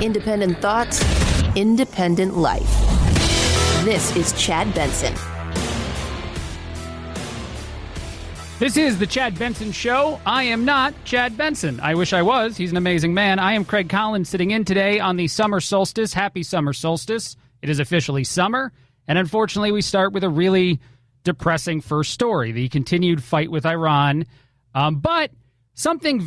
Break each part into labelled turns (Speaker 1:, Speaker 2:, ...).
Speaker 1: Independent thoughts, independent life. This is Chad Benson.
Speaker 2: This is the Chad Benson Show. I am not Chad Benson. I wish I was. He's an amazing man. I am Craig Collins sitting in today on the summer solstice. Happy summer solstice. It is officially summer. And unfortunately, we start with a really depressing first story, the continued fight with Iran. But something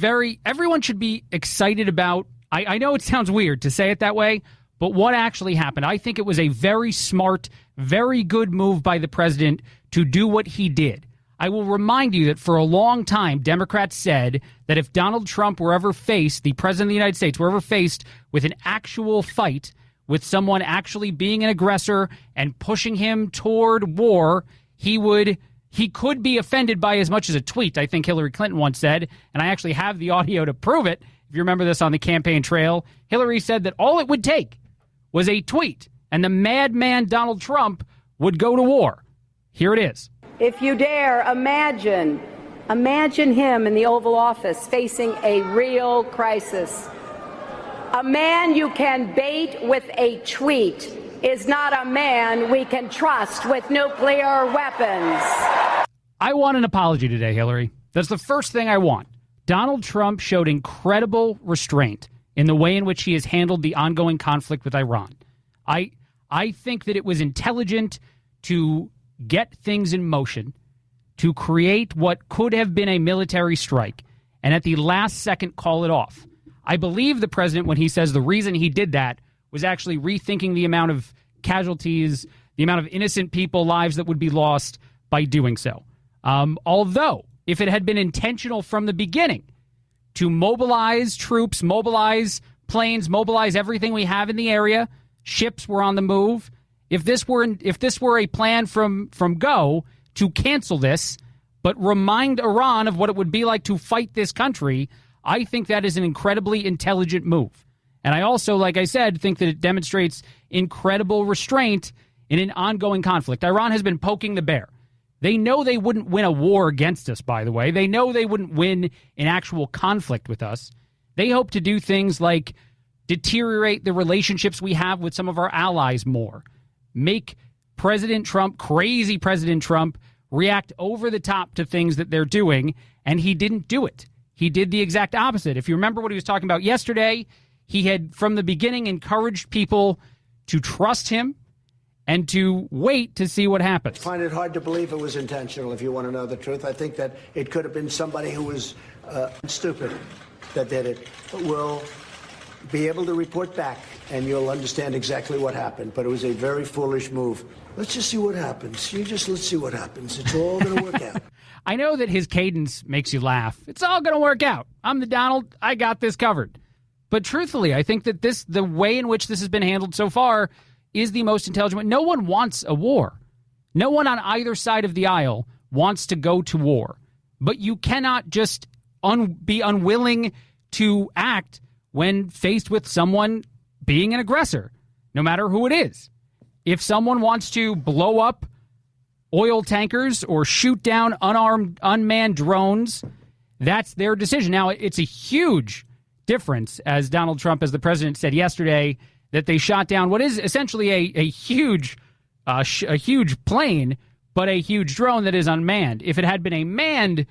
Speaker 2: everyone should be excited about. I know it sounds weird to say it that way, but what actually happened? I think it was a very smart, very good move by the president to do what he did. I will remind you that for a long time, Democrats said that if Donald Trump were ever faced, the president of the United States, were ever faced with an actual fight with someone actually being an aggressor and pushing him toward war, he could be offended by as much as a tweet, I think Hillary Clinton once said, and I actually have the audio to prove it. If you remember this on the campaign trail, Hillary said that all it would take was a tweet, and the madman Donald Trump would go to war. Here it is.
Speaker 3: If you dare, imagine him in the Oval Office facing a real crisis. A man you can bait with a tweet is not a man we can trust with nuclear weapons.
Speaker 2: I want an apology today, Hillary. That's the first thing I want. Donald Trump showed incredible restraint in the way in which he has handled the ongoing conflict with Iran. I think that it was intelligent to get things in motion, to create what could have been a military strike, and at the last second call it off. I believe the president when he says the reason he did that was actually rethinking the amount of casualties, the amount of innocent people, lives that would be lost by doing so. Although, if it had been intentional from the beginning to mobilize troops, mobilize planes, mobilize everything we have in the area, ships were on the move. If this were a plan from go to cancel this, but remind Iran of what it would be like to fight this country, I think that is an incredibly intelligent move. And I also, like I said, think that it demonstrates incredible restraint in an ongoing conflict. Iran has been poking the bear. They know they wouldn't win a war against us, by the way. They know they wouldn't win an actual conflict with us. They hope to do things like deteriorate the relationships we have with some of our allies more. Make President Trump, crazy President Trump, react over the top to things that they're doing, and he didn't do it. He did the exact opposite. If you remember what he was talking about yesterday, he had, from the beginning, encouraged people to trust him and to wait to see what happens.
Speaker 4: I find it hard to believe it was intentional, if you want to know the truth. I think that it could have been somebody who was stupid that did it. But we'll be able to report back, and you'll understand exactly what happened. But it was a very foolish move. Let's just see what happens. Let's see what happens. It's all going to work out.
Speaker 2: I know that his cadence makes you laugh. It's all going to work out. I'm the Donald. I got this covered. But truthfully, I think that the way in which this has been handled so far is the most intelligent. No one wants a war. No one on either side of the aisle wants to go to war. But you cannot just be unwilling to act when faced with someone being an aggressor, no matter who it is. If someone wants to blow up oil tankers or shoot down unarmed, unmanned drones, that's their decision. Now, it's a huge difference, as Donald Trump, as the president said yesterday, that they shot down what is essentially a huge plane, but a huge drone that is unmanned. If it had been a manned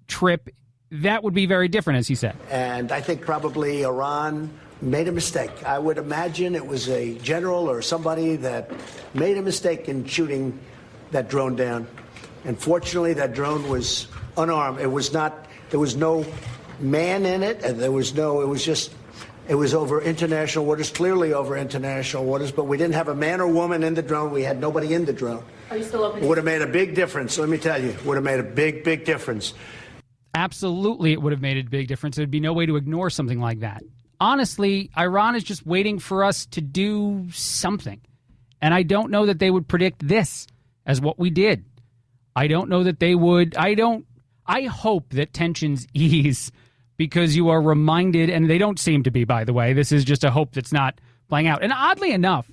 Speaker 2: trip, that would be very different, as he said.
Speaker 4: And I think probably Iran made a mistake. I would imagine it was a general or somebody that made a mistake in shooting that drone down. And fortunately, that drone was unarmed. There was no man in it, and it was over international waters, clearly over international waters, but we didn't have a man or woman in the drone. We had nobody in the drone.
Speaker 3: Are you still open?
Speaker 4: It would have made a big difference, let me tell you. It would have made a big, big difference.
Speaker 2: Absolutely, it would have made a big difference. There would be no way to ignore something like that. Honestly, Iran is just waiting for us to do something. And I don't know that they would predict this as what we did. I don't know that they would. I hope that tensions ease because you are reminded, and they don't seem to be, by the way. This is just a hope that's not playing out. And oddly enough,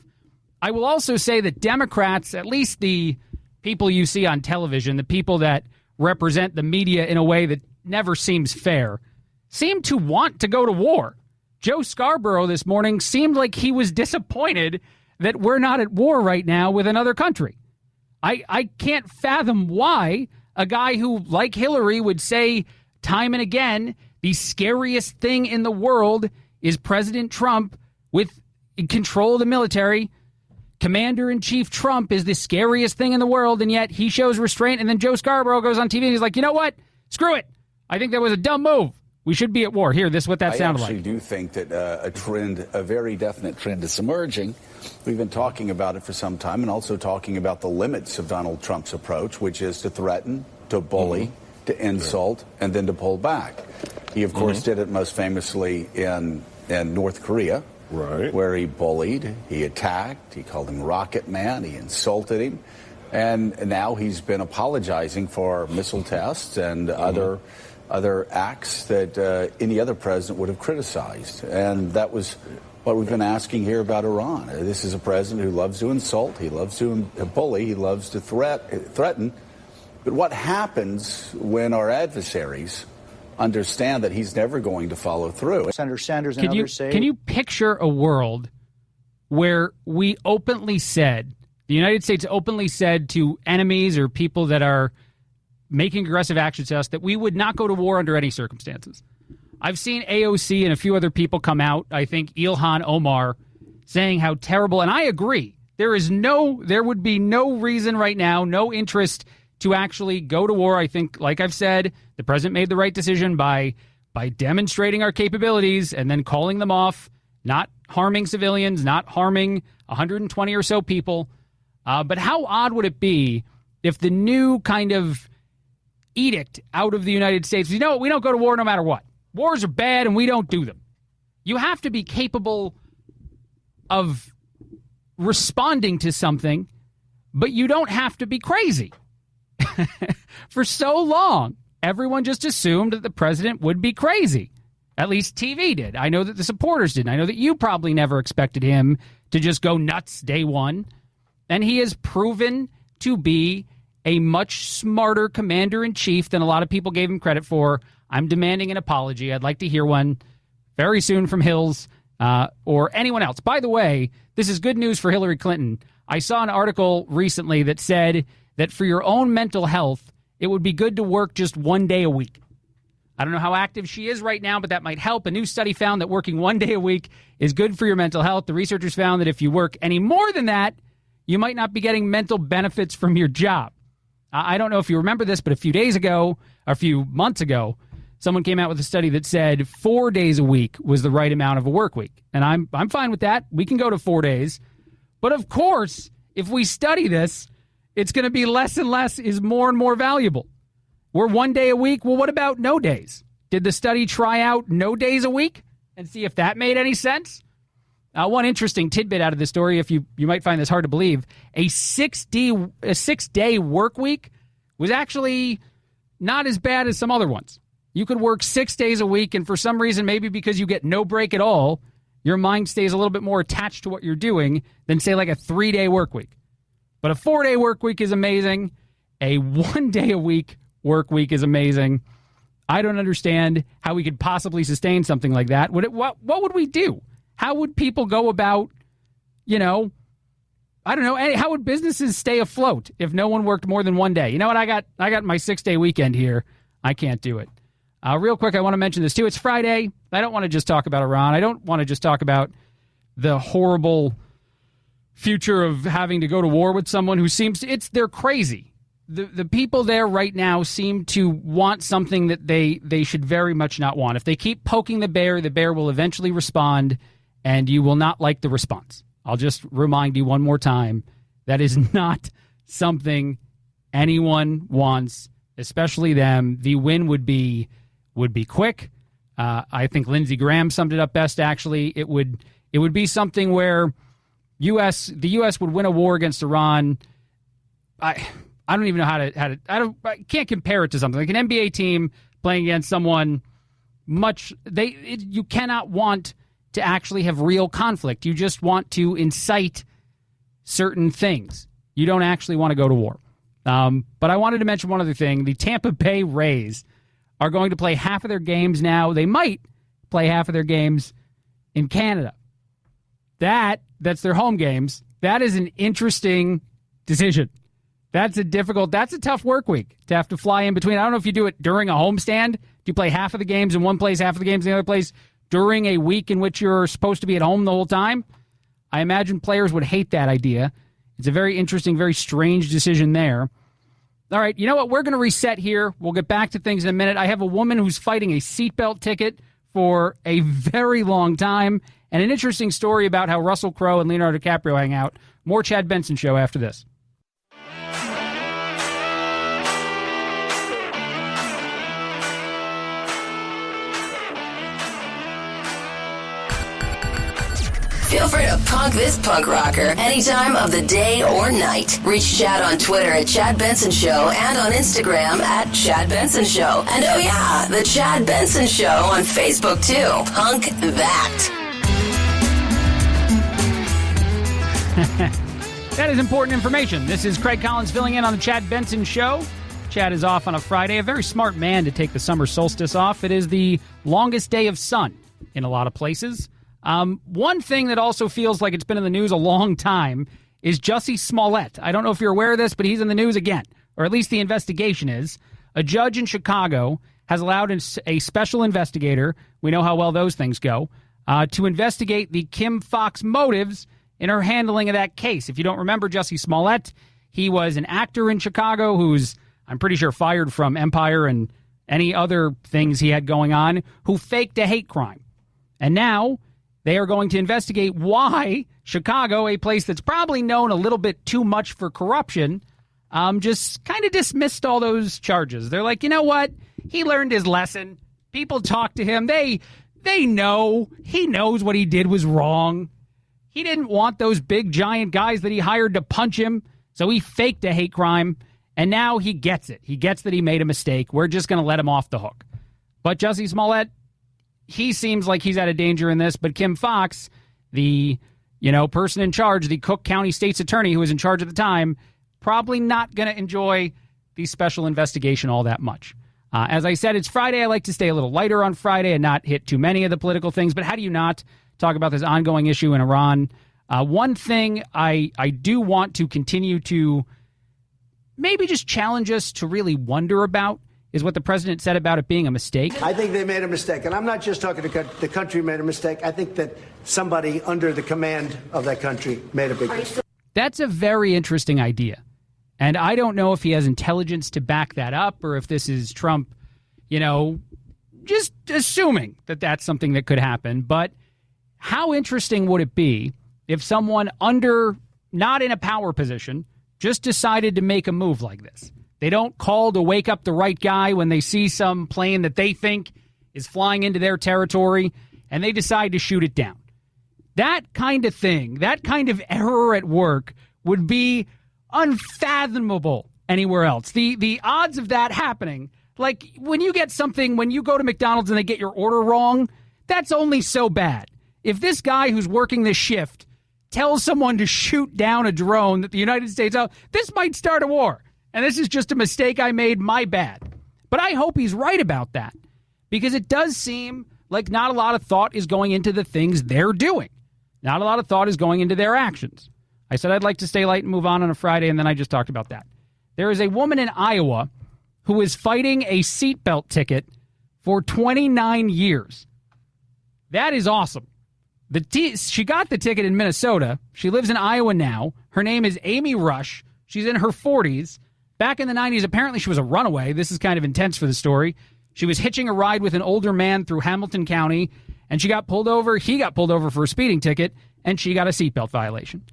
Speaker 2: I will also say that Democrats, at least the people you see on television, the people that represent the media in a way that never seems fair, seem to want to go to war. Joe Scarborough this morning seemed like he was disappointed that we're not at war right now with another country. I can't fathom why a guy who, like Hillary, would say time and again the scariest thing in the world is President Trump with control of the military. Commander-in-Chief Trump is the scariest thing in the world, and yet he shows restraint, and then Joe Scarborough goes on TV and he's like, you know what? Screw it. I think that was a dumb move. We should be at war. Here, this is what that sounded like.
Speaker 5: I actually do think that a very definite trend is emerging. We've been talking about it for some time and also talking about the limits of Donald Trump's approach, which is to threaten, to bully, to insult, and then to pull back. He, of course, did it most famously in North Korea, where he bullied, he attacked, he called him Rocket Man, he insulted him. And now he's been apologizing for missile tests and other acts that any other president would have criticized. And that was what we've been asking here about Iran. This is a president who loves to insult, he loves to bully, he loves to threaten. But what happens when our adversaries understand that he's never going to follow through?
Speaker 6: Senator Sanders and others say...
Speaker 2: Can you picture a world where we openly said, the United States openly said to enemies or people that are making aggressive actions to us that we would not go to war under any circumstances? I've seen AOC and a few other people come out, I think Ilhan Omar, saying how terrible, and I agree. There would be no reason right now, no interest to actually go to war. I think, like I've said, the president made the right decision by demonstrating our capabilities and then calling them off, not harming civilians, not harming 120 or so people. But how odd would it be if the new kind of edict out of the United States, we don't go to war no matter what. Wars are bad and we don't do them. You have to be capable of responding to something, but you don't have to be crazy. For so long, everyone just assumed that the president would be crazy. At least TV did. I know that the supporters did. I know that you probably never expected him to just go nuts day one. And he has proven to be a much smarter commander-in-chief than a lot of people gave him credit for. I'm demanding an apology. I'd like to hear one very soon from Hills or anyone else. By the way, this is good news for Hillary Clinton. I saw an article recently that said that for your own mental health, it would be good to work just 1 day a week. I don't know how active she is right now, but that might help. A new study found that working 1 day a week is good for your mental health. The researchers found that if you work any more than that, you might not be getting mental benefits from your job. I don't know if you remember this, but a few months ago, someone came out with a study that said 4 days a week was the right amount of a work week. And I'm fine with that. We can go to 4 days. But of course, if we study this, it's going to be less and less is more and more valuable. We're 1 day a week. Well, what about no days? Did the study try out no days a week and see if that made any sense? One interesting tidbit out of this story, if you might find this hard to believe, a 6-day work week was actually not as bad as some other ones. You could work 6 days a week, and for some reason, maybe because you get no break at all, your mind stays a little bit more attached to what you're doing than, say, like a 3-day work week. But a 4-day work week is amazing. A 1 day a week work week is amazing. I don't understand how we could possibly sustain something like that. What would we do? How would people go about, I don't know. How would businesses stay afloat if no one worked more than 1 day? You know what? I got my 6-day weekend here. I can't do it. Real quick, I want to mention this too. It's Friday. I don't want to just talk about Iran. I don't want to just talk about the horrible future of having to go to war with someone who they're crazy. The people there right now seem to want something that they should very much not want. If they keep poking the bear will eventually respond, and you will not like the response. I'll just remind you one more time, that is not something anyone wants, especially them. The win would be quick. I think Lindsey Graham summed it up best, actually. It would be something where the U.S. would win a war against Iran. I don't even know how to I can't compare it to something like an NBA team playing against someone you cannot want to actually have real conflict. You just want to incite certain things. You don't actually want to go to war. But I wanted to mention one other thing. The Tampa Bay Rays are going to play half of their games now. They might play half of their games in Canada. That's their home games. That is an interesting decision. That's a tough work week to have to fly in between. I don't know if you do it during a homestand. Do you play half of the games in one place, half of the games in the other place during a week in which you're supposed to be at home the whole time? I imagine players would hate that idea. It's a very interesting, very strange decision there. All right, you know what? We're going to reset here. We'll get back to things in a minute. I have a woman who's fighting a seatbelt ticket for a very long time, and an interesting story about how Russell Crowe and Leonardo DiCaprio hang out. More Chad Benson Show after this.
Speaker 1: Feel free to punk this punk rocker any time of the day or night. Reach Chad on Twitter at Chad Benson Show and on Instagram at Chad Benson Show. And oh yeah, the Chad Benson Show on Facebook too. Punk that.
Speaker 2: That is important information. This is Craig Collins filling in on the Chad Benson Show. Chad is off on a Friday. A very smart man to take the summer solstice off. It is the longest day of sun in a lot of places. One thing that also feels like it's been in the news a long time is Jussie Smollett. I don't know if you're aware of this, but he's in the news again, or at least the investigation is. A judge in Chicago has allowed a special investigator, we know how well those things go, to investigate the Kim Foxx motives in her handling of that case. If you don't remember Jussie Smollett, he was an actor in Chicago who's, I'm pretty sure, fired from Empire and any other things he had going on, who faked a hate crime. And now they are going to investigate why Chicago, a place that's probably known a little bit too much for corruption, just kind of dismissed all those charges. They're like, you know what? He learned his lesson. People talk to him. They know. He knows what he did was wrong. He didn't want those big, giant guys that he hired to punch him, so he faked a hate crime, and now he gets it. He gets that he made a mistake. We're just going to let him off the hook. But Jussie Smollett, he seems like he's out of danger in this, but Kim Foxx, the person in charge, the Cook County State's attorney who was in charge at the time, probably not going to enjoy the special investigation all that much. As I said, it's Friday. I like to stay a little lighter on Friday and not hit too many of the political things, but how do you not talk about this ongoing issue in Iran? One thing I do want to continue to maybe just challenge us to really wonder about is what the president said about it being a mistake.
Speaker 4: I think they made a mistake. And I'm not just talking to the country made a mistake. I think that somebody under the command of that country made a big mistake.
Speaker 2: That's a very interesting idea. And I don't know if he has intelligence to back that up or if this is Trump, just assuming that that's something that could happen. But how interesting would it be if someone not in a power position, just decided to make a move like this? They don't call to wake up the right guy when they see some plane that they think is flying into their territory, and they decide to shoot it down. That kind of thing, that kind of error at work would be unfathomable anywhere else. The odds of that happening, like when you go to McDonald's and they get your order wrong, that's only so bad. If this guy who's working this shift tells someone to shoot down a drone that the United States, this might start a war. And this is just a mistake I made, my bad. But I hope he's right about that, because it does seem like not a lot of thought is going into the things they're doing. Not a lot of thought is going into their actions. I said I'd like to stay light and move on a Friday, and then I just talked about that. There is a woman in Iowa who is fighting a seatbelt ticket for 29 years. That is awesome. She got the ticket in Minnesota. She lives in Iowa now. Her name is Amy Rush. She's in her 40s. Back in the 90s, apparently she was a runaway. This is kind of intense for the story. She was hitching a ride with an older man through Hamilton County, and she got pulled over. He got pulled over for a speeding ticket, and she got a seatbelt violation.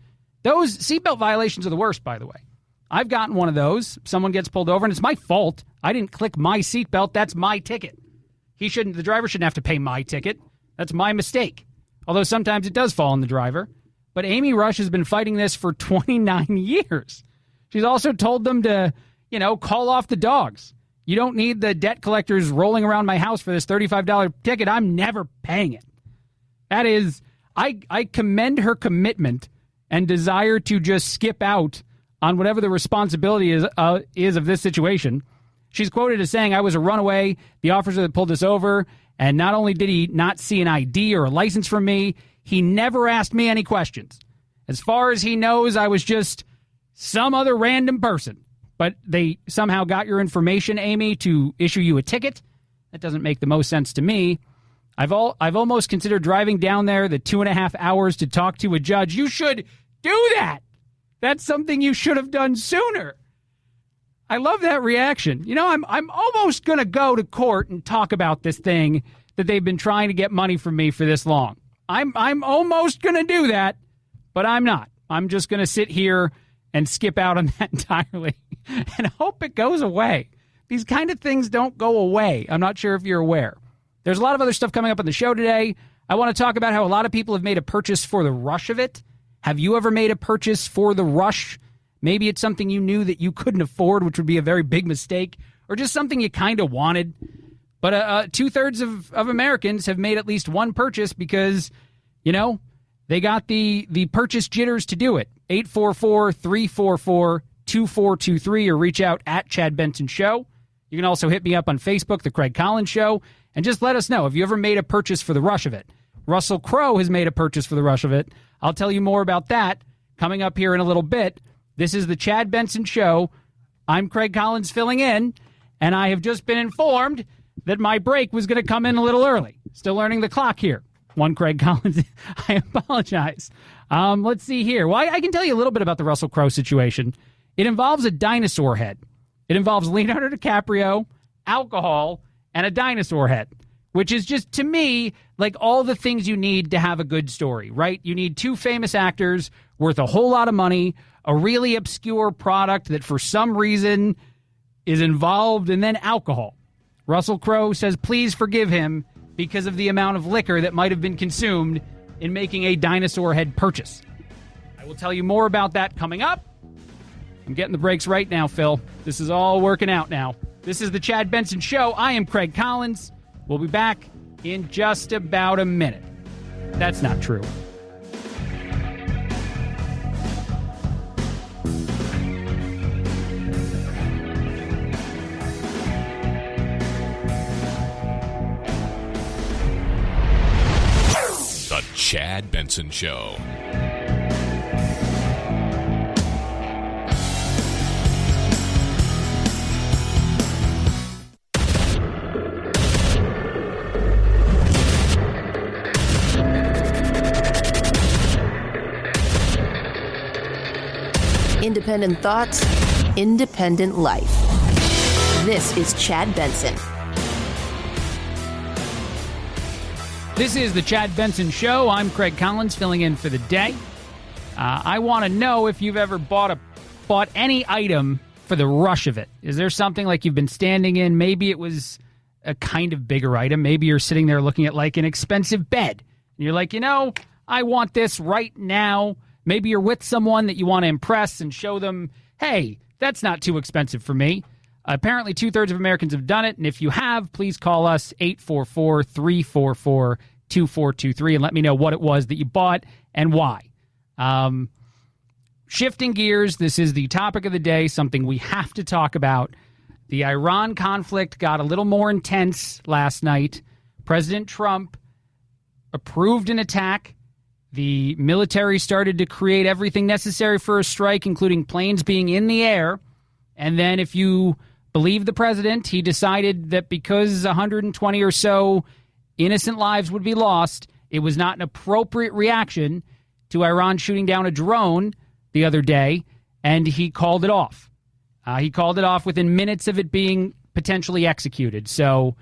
Speaker 2: Those seatbelt violations are the worst, by the way. I've gotten one of those. Someone gets pulled over, and it's my fault. I didn't click my seatbelt. That's my ticket. The driver shouldn't have to pay my ticket. That's my mistake. Although sometimes it does fall on the driver. But Amy Rush has been fighting this for 29 years. She's also told them to, call off the dogs. You don't need the debt collectors rolling around my house for this $35 ticket. I'm never paying it. That is, I commend her commitment and desire to just skip out on whatever the responsibility is of this situation. She's quoted as saying, "I was a runaway. The officer that pulled us over, and not only did he not see an ID or a license from me, he never asked me any questions. As far as he knows, I was just some other random person. But they somehow got your information, Amy, to issue you a ticket? That doesn't make the most sense to me. I've almost considered driving down there the 2.5 hours to talk to a judge. You should do that. That's something you should have done sooner." I love that reaction. You know, I'm almost going to go to court and talk about this thing that they've been trying to get money from me for this long. I'm almost going to do that, but I'm not. I'm just going to sit here and skip out on that entirely and hope it goes away. These kind of things don't go away. I'm not sure if you're aware. There's a lot of other stuff coming up on the show today. I want to talk about how a lot of people have made a purchase for the rush of it. Have you ever made a purchase for the rush? Maybe it's something you knew that you couldn't afford, which would be a very big mistake, or just something you kind of wanted. But 2/3 of Americans have made at least one purchase because, you know, they got the purchase jitters to do it. 844-344-2423 or reach out at Chad Benson Show. You can also hit me up on Facebook, The Craig Collins Show, and just let us know. Have you ever made a purchase for the rush of it? Russell Crowe has made a purchase for the rush of it. I'll tell you more about that coming up here in a little bit. This is the Chad Benson Show. I'm Craig Collins filling in, and I have just been informed that my break was going to come in a little early. Still learning the clock here. One Craig Collins. I apologize. Let's see here. Well, I can tell you a little bit about the Russell Crowe situation. It involves a dinosaur head. It involves Leonardo DiCaprio, alcohol, and a dinosaur head, which is just, to me, like all the things you need to have a good story, right? You need two famous actors worth a whole lot of money, a really obscure product that for some reason is involved, and then alcohol. Russell Crowe says please forgive him because of the amount of liquor that might have been consumed in making a dinosaur head purchase. I will tell you more about that coming up. I'm getting the breaks right now, Phil. This is all working out now. This is the Chad Benson Show. I am Craig Collins. We'll be back in just about a minute. That's not true.
Speaker 6: The Chad Benson Show.
Speaker 1: Independent thoughts, independent life. This is Chad Benson.
Speaker 2: This is the Chad Benson Show. I'm Craig Collins, filling in for the day. I want to know if you've ever bought any item for the rush of it. Is there something like you've been standing in? Maybe it was a kind of bigger item. Maybe you're sitting there looking at like an expensive bed. And you're like, I want this right now. Maybe you're with someone that you want to impress and show them, hey, that's not too expensive for me. Apparently, 2/3 of Americans have done it, and if you have, please call us 844-344-2423 and let me know what it was that you bought and why. Shifting gears, this is the topic of the day, something we have to talk about. The Iran conflict got a little more intense last night. President Trump approved an attack. The military started to create everything necessary for a strike, including planes being in the air. And then if you believe the president, he decided that because 120 or so innocent lives would be lost, it was not an appropriate reaction to Iran shooting down a drone the other day, and he called it off. He called it off within minutes of it being potentially executed. So,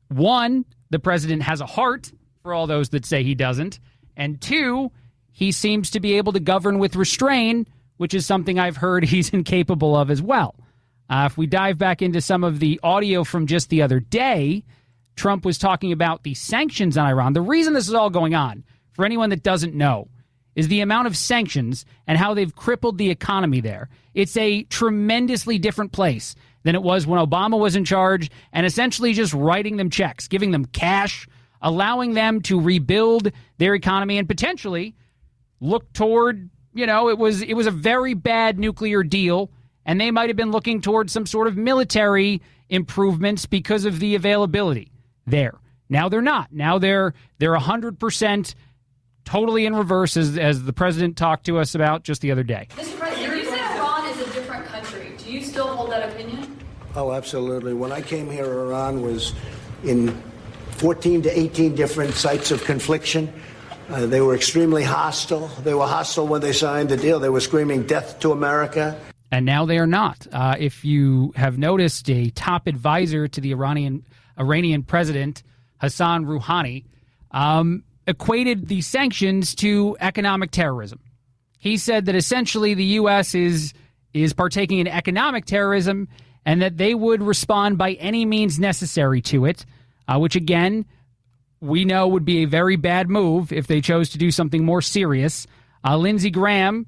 Speaker 2: one, the president has a heart, for all those that say he doesn't. And two, he seems to be able to govern with restraint, which is something I've heard he's incapable of as well. If we dive back into some of the audio from just the other day, Trump was talking about the sanctions on Iran. The reason this is all going on, for anyone that doesn't know, is the amount of sanctions and how they've crippled the economy there. It's a tremendously different place than it was when Obama was in charge, and essentially just writing them checks, giving them cash, allowing them to rebuild their economy and potentially look toward, it was a very bad nuclear deal, and they might have been looking towards some sort of military improvements because of the availability there. Now they're not. Now they're 100% totally in reverse, as the president talked to us about just the other day.
Speaker 7: Mr. President, you said Iran is a different country. Do you still hold that opinion?
Speaker 4: Oh, absolutely. When I came here, Iran was in 14 to 18 different sites of confliction. They were extremely hostile. They were hostile when they signed the deal. They were screaming death to America.
Speaker 2: And now they are not. If you have noticed, a top advisor to the Iranian president, Hassan Rouhani, equated the sanctions to economic terrorism. He said that essentially the U.S. is partaking in economic terrorism and that they would respond by any means necessary to it, which, again, we know would be a very bad move if they chose to do something more serious. Lindsey Graham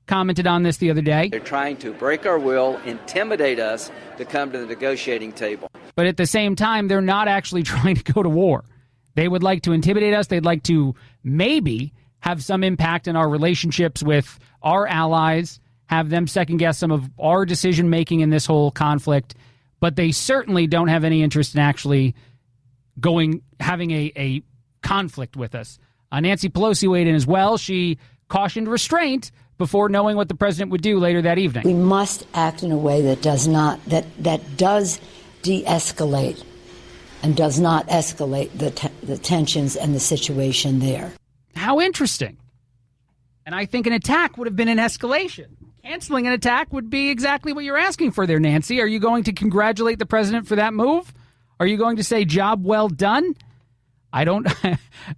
Speaker 2: commented on this the other day.
Speaker 8: They're trying to break our will, intimidate us to come to the negotiating table.
Speaker 2: But at the same time, they're not actually trying to go to war. They would like to intimidate us. They'd like to maybe have some impact in our relationships with our allies, have them second-guess some of our decision-making in this whole conflict. But they certainly don't have any interest in actually having a conflict with us. Nancy Pelosi weighed in as well. She cautioned restraint before knowing what the president would do later that evening.
Speaker 9: We must act in a way that does de-escalate and does not escalate the tensions and the situation there.
Speaker 2: How interesting. And I think an attack would have been an escalation. Canceling an attack would be exactly what you're asking for there, Nancy. Are you going to congratulate the president for that move? Are you going to say job well done? I don't.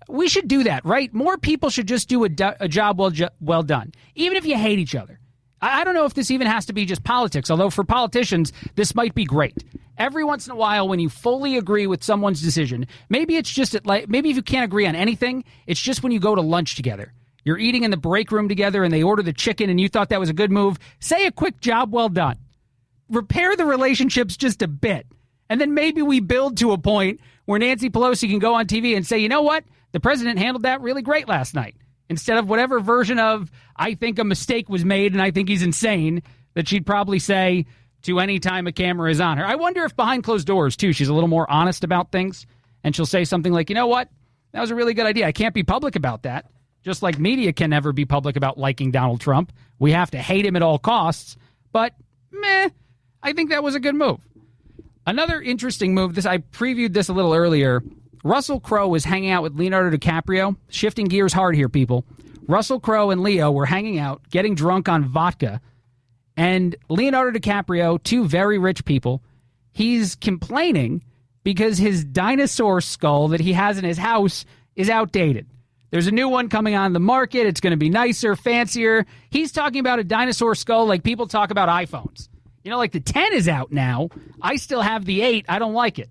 Speaker 2: We should do that, right? More people should just do a job well done, even if you hate each other. I don't know if this even has to be just politics, although for politicians, this might be great. Every once in a while, when you fully agree with someone's decision, maybe it's just maybe if you can't agree on anything, it's just when you go to lunch together. You're eating in the break room together and they order the chicken and you thought that was a good move. Say a quick job well done. Repair the relationships just a bit. And then maybe we build to a point where Nancy Pelosi can go on TV and say, you know what? The president handled that really great last night. Instead of whatever version of, I think a mistake was made and I think he's insane, that she'd probably say to any time a camera is on her. I wonder if behind closed doors, too, she's a little more honest about things. And she'll say something like, you know what? That was a really good idea. I can't be public about that. Just like media can never be public about liking Donald Trump. We have to hate him at all costs. But, I think that was a good move. Another interesting move, I previewed this a little earlier. Russell Crowe was hanging out with Leonardo DiCaprio. Shifting gears hard here, people. Russell Crowe and Leo were hanging out, getting drunk on vodka. And Leonardo DiCaprio, two very rich people, he's complaining because his dinosaur skull that he has in his house is outdated. There's a new one coming on the market. It's going to be nicer, fancier. He's talking about a dinosaur skull like people talk about iPhones. You know, like the 10 is out now. I still have the 8. I don't like it.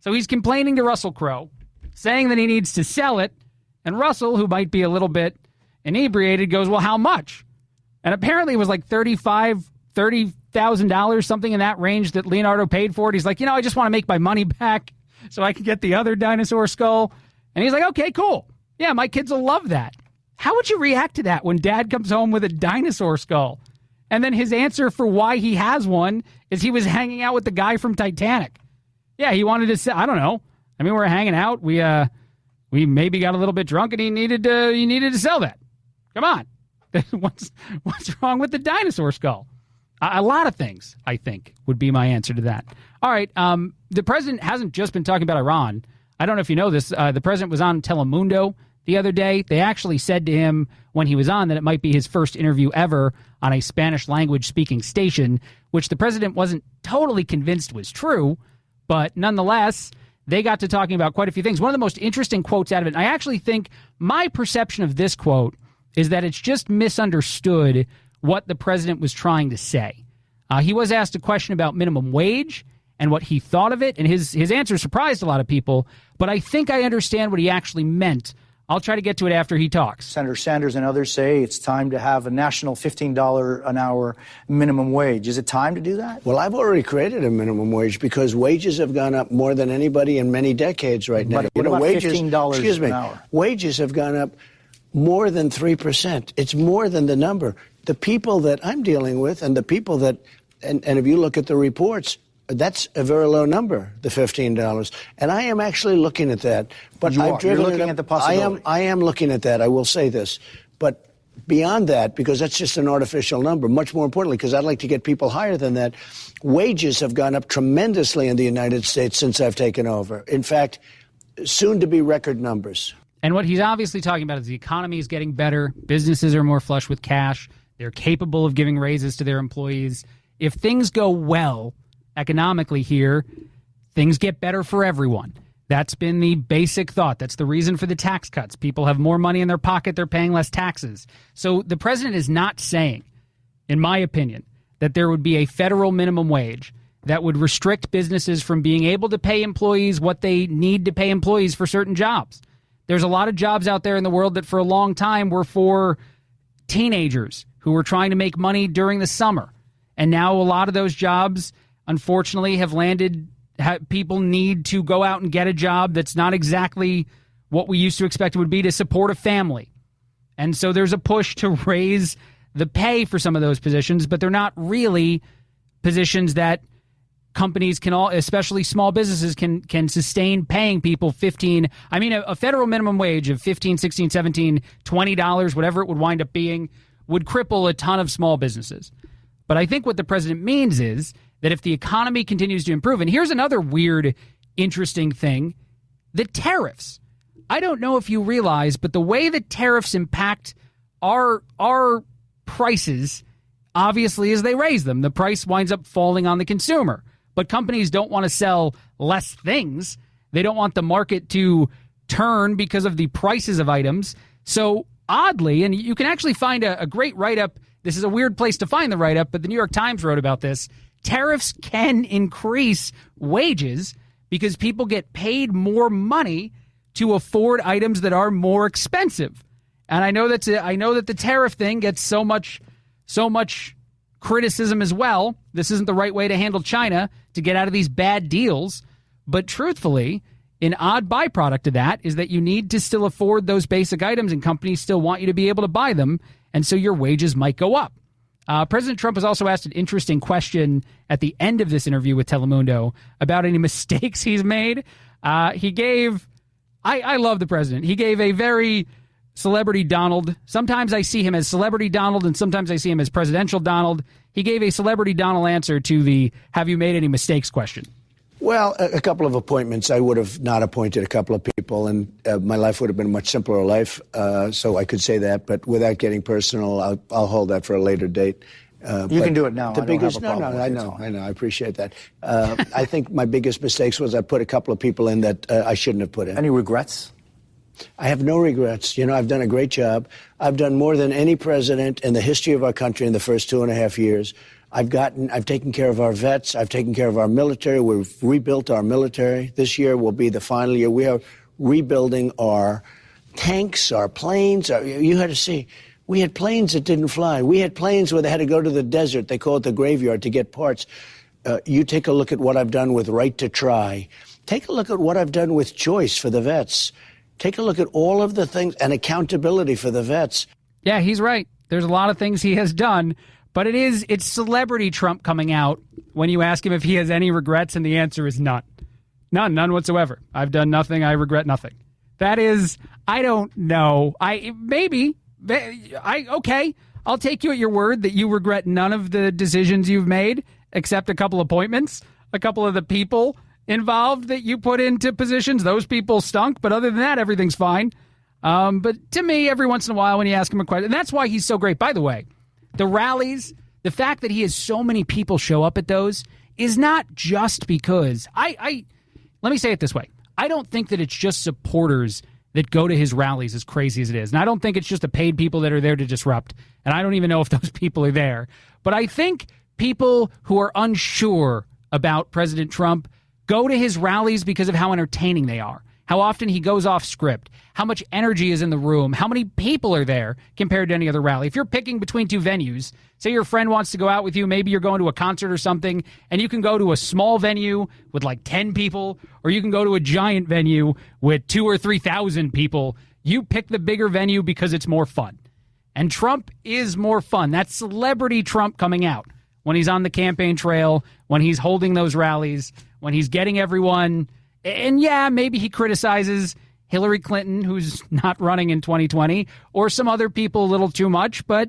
Speaker 2: So he's complaining to Russell Crowe, saying that he needs to sell it. And Russell, who might be a little bit inebriated, goes, well, how much? And apparently it was like $30,000, something in that range that Leonardo paid for it. He's like, I just want to make my money back so I can get the other dinosaur skull. And he's like, okay, cool. Yeah, my kids will love that. How would you react to that when dad comes home with a dinosaur skull? And then his answer for why he has one is he was hanging out with the guy from Titanic. Yeah, he wanted to say, I don't know. I mean, we were hanging out. We maybe got a little bit drunk and he needed to sell that. Come on. What's wrong with the dinosaur skull? A lot of things, I think, would be my answer to that. All right. The president hasn't just been talking about Iran. I don't know if you know this. The president was on Telemundo the other day. They actually said to him when he was on that it might be his first interview ever on a Spanish language speaking station, which the president wasn't totally convinced was true. But nonetheless, they got to talking about quite a few things. One of the most interesting quotes out of it, and I actually think my perception of this quote is that it's just misunderstood what the president was trying to say. He was asked a question about minimum wage and what he thought of it, and his answer surprised a lot of people. But I think I understand what he actually meant. I'll try to get to it after he talks.
Speaker 10: Senator Sanders and others say it's time to have a national $15 an hour minimum wage. Is it time to do that?
Speaker 4: Well, I've already created a minimum wage because wages have gone up more than anybody in many decades right now.
Speaker 10: But what about $15 an hour?
Speaker 4: Wages have gone up more than 3%. It's more than the number. the people that I'm dealing with and the people that, and if you look at the reports, that's a very low number, the $15. And I am actually looking at that. But
Speaker 10: You're looking at the possibility.
Speaker 4: I am looking at that. I will say this. But beyond that, because that's just an artificial number, much more importantly, because I'd like to get people higher than that, wages have gone up tremendously in the United States since I've taken over. In fact, soon to be record numbers.
Speaker 2: And what he's obviously talking about is the economy is getting better. Businesses are more flush with cash. They're capable of giving raises to their employees. If things go well economically here, things get better for everyone. That's been the basic thought. That's the reason for the tax cuts. People have more money in their pocket. They're paying less taxes. So the president is not saying, in my opinion, that there would be a federal minimum wage that would restrict businesses from being able to pay employees what they need to pay employees for certain jobs. There's a lot of jobs out there in the world that for a long time were for teenagers who were trying to make money during the summer. And now a lot of those jobs, unfortunately, have landed. People need to go out and get a job that's not exactly what we used to expect it would be to support a family. And so there's a push to raise the pay for some of those positions, but they're not really positions that companies can all, especially small businesses, can sustain paying people $15. I mean, a federal minimum wage of $15, $16, $17, $20, whatever it would wind up being, would cripple a ton of small businesses. But I think what the president means is that if the economy continues to improve, and here's another weird, interesting thing, the tariffs. I don't know if you realize, but the way that tariffs impact our prices, obviously, is they raise them. The price winds up falling on the consumer. But companies don't want to sell less things. They don't want the market to turn because of the prices of items. So oddly, and you can actually find a great write-up. This is a weird place to find the write-up, but the New York Times wrote about this. Tariffs can increase wages because people get paid more money to afford items that are more expensive. And I know that the tariff thing gets so much criticism as well. This isn't the right way to handle China to get out of these bad deals. But truthfully, an odd byproduct of that is that you need to still afford those basic items, and companies still want you to be able to buy them. And so your wages might go up. President Trump was also asked an interesting question at the end of this interview with Telemundo about any mistakes he's made. He gave, I love the president. He gave a very Celebrity Donald. Sometimes I see him as Celebrity Donald, and sometimes I see him as Presidential Donald. He gave a Celebrity Donald answer to the "Have you made any mistakes?" question.
Speaker 4: Well, a couple of appointments. I would have not appointed a couple of people, and my life would have been a much simpler life. So I could say that, but without getting personal, I'll hold that for a later date.
Speaker 10: You can do it now.
Speaker 4: The biggest, no, I know. I appreciate that. I think my biggest mistakes was I put a couple of people in that I shouldn't have put in.
Speaker 10: Any regrets?
Speaker 4: I have no regrets. You know, I've done a great job. I've done more than any president in the history of our country in the first 2.5 years. I've taken care of our vets. I've taken care of our military. We've rebuilt our military. This year will be the final year. We are rebuilding our tanks, our planes. You had to see, we had planes that didn't fly. We had planes where they had to go to the desert. They call it the graveyard to get parts. You take a look at what I've done with Right to Try. Take a look at what I've done with choice for the vets. Take a look at all of the things and accountability for the vets.
Speaker 2: Yeah, he's right. There's a lot of things he has done, but it's Celebrity Trump coming out when you ask him if he has any regrets, and the answer is none. None whatsoever. I've done nothing. I regret nothing. That is, I don't know. Okay. I'll take you at your word that you regret none of the decisions you've made, except a couple appointments, a couple of the people involved that you put into positions. Those people stunk, but other than that, everything's fine. But to me, every once in a while when you ask him a question, and that's why he's so great. By the way, the rallies, the fact that he has so many people show up at those is not just because let me say it this way. I don't think that it's just supporters that go to his rallies, as crazy as it is. And I don't think it's just the paid people that are there to disrupt. And I don't even know if those people are there. But I think people who are unsure about President Trump go to his rallies because of how entertaining they are, how often he goes off script, how much energy is in the room, how many people are there compared to any other rally. If you're picking between two venues, say your friend wants to go out with you, maybe you're going to a concert or something, and you can go to a small venue with like 10 people, or you can go to a giant venue with 2,000 or 3,000 people. You pick the bigger venue because it's more fun. And Trump is more fun. That's celebrity Trump coming out when he's on the campaign trail, when he's holding those rallies, when he's getting everyone. And yeah, maybe he criticizes Hillary Clinton, who's not running in 2020, or some other people a little too much, but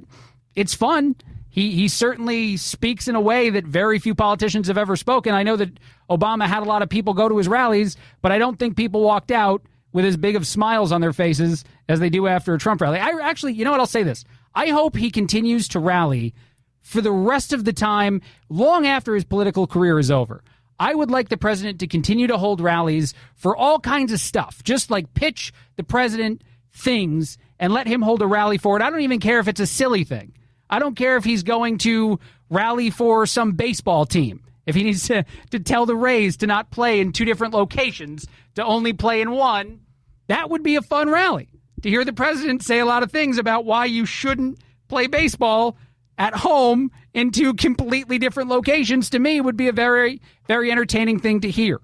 Speaker 2: it's fun. He certainly speaks in a way that very few politicians have ever spoken. I know that Obama had a lot of people go to his rallies, but I don't think people walked out with as big of smiles on their faces as they do after a Trump rally. I actually, you know what, I'll say this. I hope he continues to rally for the rest of the time, long after his political career is over. I would like the president to continue to hold rallies for all kinds of stuff, just like pitch the president things and let him hold a rally for it. I don't even care if it's a silly thing. I don't care if he's going to rally for some baseball team. If he needs to tell the Rays to not play in 2 different locations, to only play in one, that would be a fun rally. To hear the president say a lot of things about why you shouldn't play baseball at home in 2 completely different locations, to me, would be a very, very entertaining thing to hear.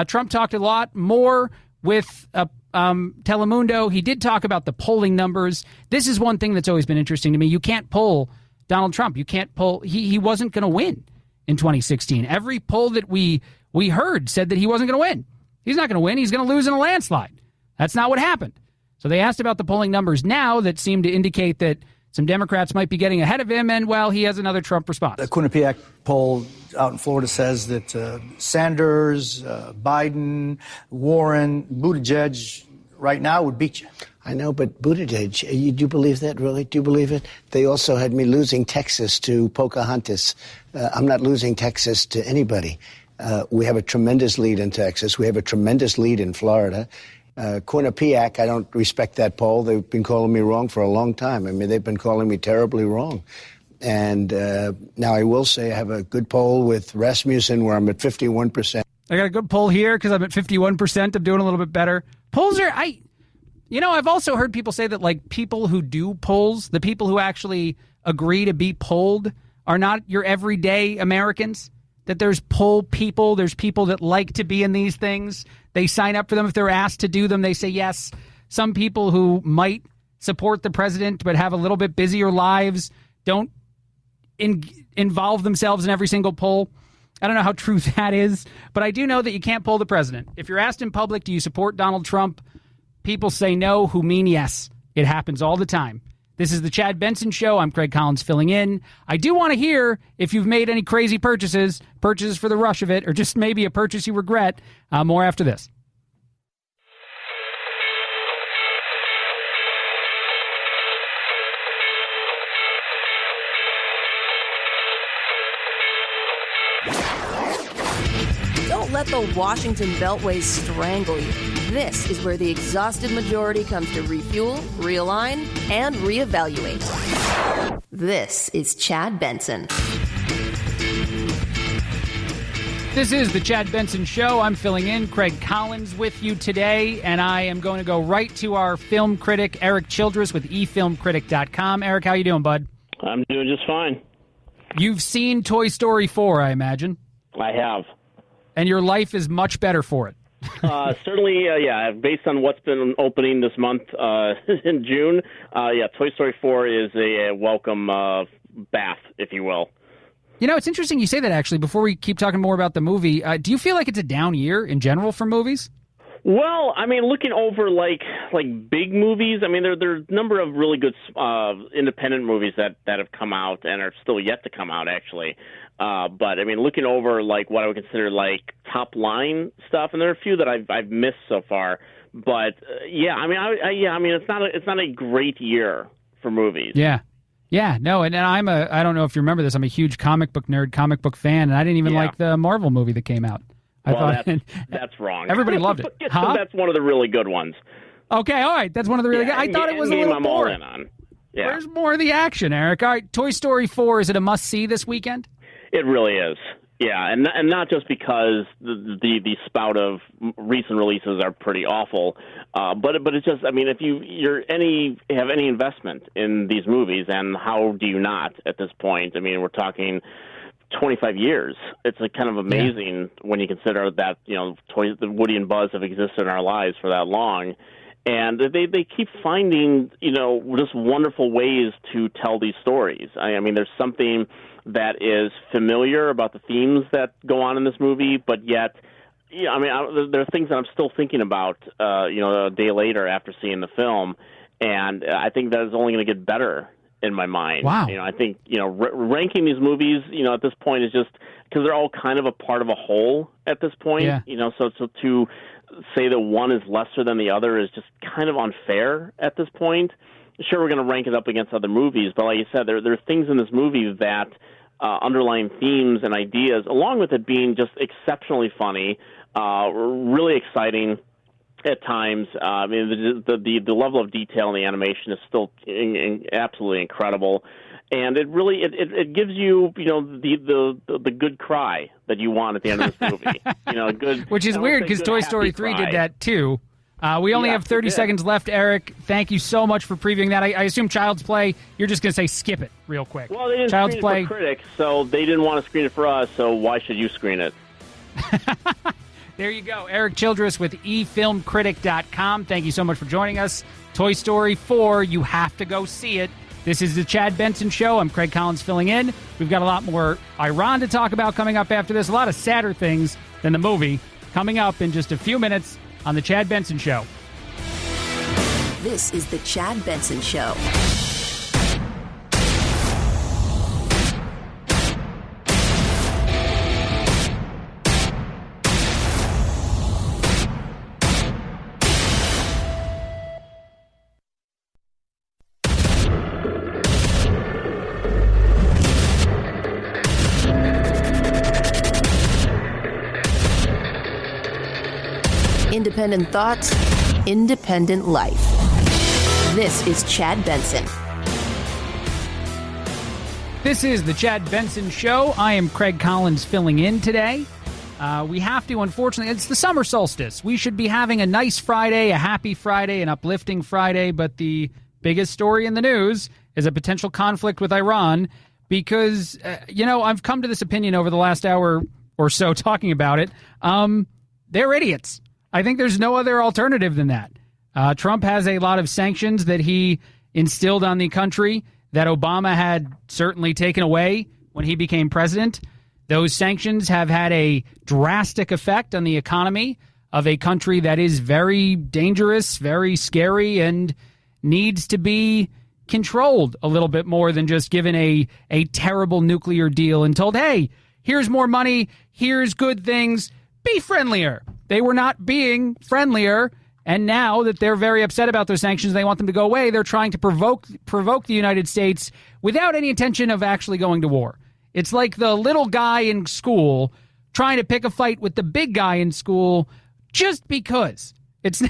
Speaker 2: Trump talked a lot more with Telemundo. He did talk about the polling numbers. This is one thing that's always been interesting to me. You can't poll Donald Trump. You can't poll. He wasn't going to win in 2016. Every poll that we heard said that he wasn't going to win. He's not going to win. He's going to lose in a landslide. That's not what happened. So they asked about the polling numbers now that seem to indicate that some Democrats might be getting ahead of him, and, well, he has another Trump response.
Speaker 10: The Quinnipiac poll out in Florida says that Sanders, Biden, Warren, Buttigieg right now would beat you.
Speaker 4: I know, but Buttigieg, do you believe that, really? Do you believe it? They also had me losing Texas to Pocahontas. I'm not losing Texas to anybody. We have a tremendous lead in Texas. We have a tremendous lead in Florida. Quinnipiac, I don't respect that poll. They've been calling me wrong for a long time. I mean, they've been calling me terribly wrong. And now I will say I have a good poll with Rasmussen where I'm at 51%.
Speaker 2: I got a good poll here because I'm at 51%. I'm doing a little bit better. Polls are, I've also heard people say that, like, people who do polls, the people who actually agree to be polled, are not your everyday Americans. That there's poll people, there's people that like to be in these things. They sign up for them if they're asked to do them. They say yes. Some people who might support the president but have a little bit busier lives don't involve themselves in every single poll. I don't know how true that is, but I do know that you can't poll the president. If you're asked in public, do you support Donald Trump? People say no who mean yes. It happens all the time. This is the Chad Benson Show. I'm Craig Collins filling in. I do want to hear if you've made any crazy purchases for the rush of it, or just maybe a purchase you regret. More after this.
Speaker 11: Don't let the Washington Beltway strangle you. This is where the exhausted majority comes to refuel, realign, and reevaluate. This is Chad Benson.
Speaker 2: This is the Chad Benson Show. I'm filling in. Craig Collins with you today, and I am going to go right to our film critic, Eric Childress, with efilmcritic.com. Eric, how you doing, bud?
Speaker 12: I'm doing just fine.
Speaker 2: You've seen Toy Story 4, I imagine.
Speaker 12: I have.
Speaker 2: And your life is much better for it.
Speaker 12: Certainly, yeah. Based on what's been opening this month in June, Toy Story 4 is a welcome bath, if you will.
Speaker 2: You know, it's interesting you say that, actually. Before we keep talking more about the movie, do you feel like it's a down year in general for movies?
Speaker 12: Well, I mean, looking over like big movies, I mean, there are a number of really good independent movies that have come out and are still yet to come out, actually. But I mean, looking over like what I would consider like top line stuff, and there are a few that I've missed so far. But I mean, it's not a great year for movies.
Speaker 2: Yeah, no, and I don't know if you remember this. I'm a huge comic book nerd, comic book fan, and I didn't even like the Marvel movie that came out.
Speaker 12: That's wrong.
Speaker 2: Everybody loved it. Huh?
Speaker 12: That's one of the really good ones.
Speaker 2: Okay, all right, that's one of the really good. I thought it was a little boring.
Speaker 12: Yeah.
Speaker 2: Where's more of the action, Eric? All right, Toy Story 4, is it a must-see this weekend?
Speaker 12: It really is. Yeah, and not just because the spout of recent releases are pretty awful, but it's just, I mean, if have any investment in these movies, and how do you not at this point? I mean, we're talking 25 years. It's like kind of amazing when you consider that, you know, the Woody and Buzz have existed in our lives for that long. And they keep finding, just wonderful ways to tell these stories. I mean, there's something that is familiar about the themes that go on in this movie, but yet, there are things that I'm still thinking about, a day later after seeing the film, and I think that is only going to get better in my mind.
Speaker 2: Wow.
Speaker 12: I think, ranking these movies, at this point is just because they're all kind of a part of a whole at this point.
Speaker 2: Yeah.
Speaker 12: So to say that one is lesser than the other is just kind of unfair at this point. Sure, we're going to rank it up against other movies, but like you said, there are things in this movie that underlying themes and ideas, along with it being just exceptionally funny, really exciting at times. The level of detail in the animation is still absolutely incredible, and it really it gives you the good cry that you want at the end of this movie. Good.
Speaker 2: Which is weird because Toy Story 3 did that too. We only have 30 seconds left, Eric. Thank you so much for previewing that. I assume Child's Play, you're just going to say skip it real quick.
Speaker 12: Well, they didn't
Speaker 2: Child's
Speaker 12: screen
Speaker 2: Play
Speaker 12: it for critics, so they didn't want to screen it for us, so why should you screen it?
Speaker 2: There you go. Eric Childress with eFilmCritic.com. Thank you so much for joining us. Toy Story 4, you have to go see it. This is the Chad Benson Show. I'm Craig Collins filling in. We've got a lot more Iran to talk about coming up after this. A lot of sadder things than the movie coming up in just a few minutes on the Chad Benson Show.
Speaker 11: This is the Chad Benson Show. Independent thoughts, independent life. This is Chad Benson.
Speaker 2: This is the Chad Benson Show. I am Craig Collins filling in today. We have to, unfortunately, it's the summer solstice. We should be having a nice Friday, a happy Friday, an uplifting Friday, but the biggest story in the news is a potential conflict with Iran because, I've come to this opinion over the last hour or so talking about it. They're idiots. I think there's no other alternative than that. Trump has a lot of sanctions that he instilled on the country that Obama had certainly taken away when he became president. Those sanctions have had a drastic effect on the economy of a country that is very dangerous, very scary, and needs to be controlled a little bit more than just given a terrible nuclear deal and told, hey, here's more money, here's good things, be friendlier. They were not being friendlier, and now that they're very upset about those sanctions, they want them to go away. They're trying to provoke the United States without any intention of actually going to war. It's like the little guy in school trying to pick a fight with the big guy in school just because.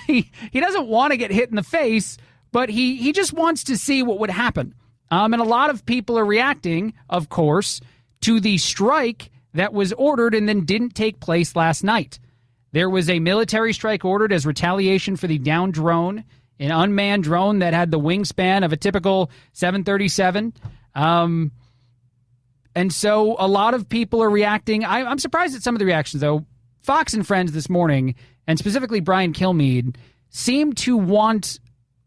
Speaker 2: He doesn't want to get hit in the face, but he just wants to see what would happen. And a lot of people are reacting, of course, to the strike that was ordered and then didn't take place last night. There was a military strike ordered as retaliation for the downed drone, an unmanned drone that had the wingspan of a typical 737. And so a lot of people are reacting. I'm surprised at some of the reactions, though. Fox and Friends this morning, and specifically Brian Kilmeade, seem to want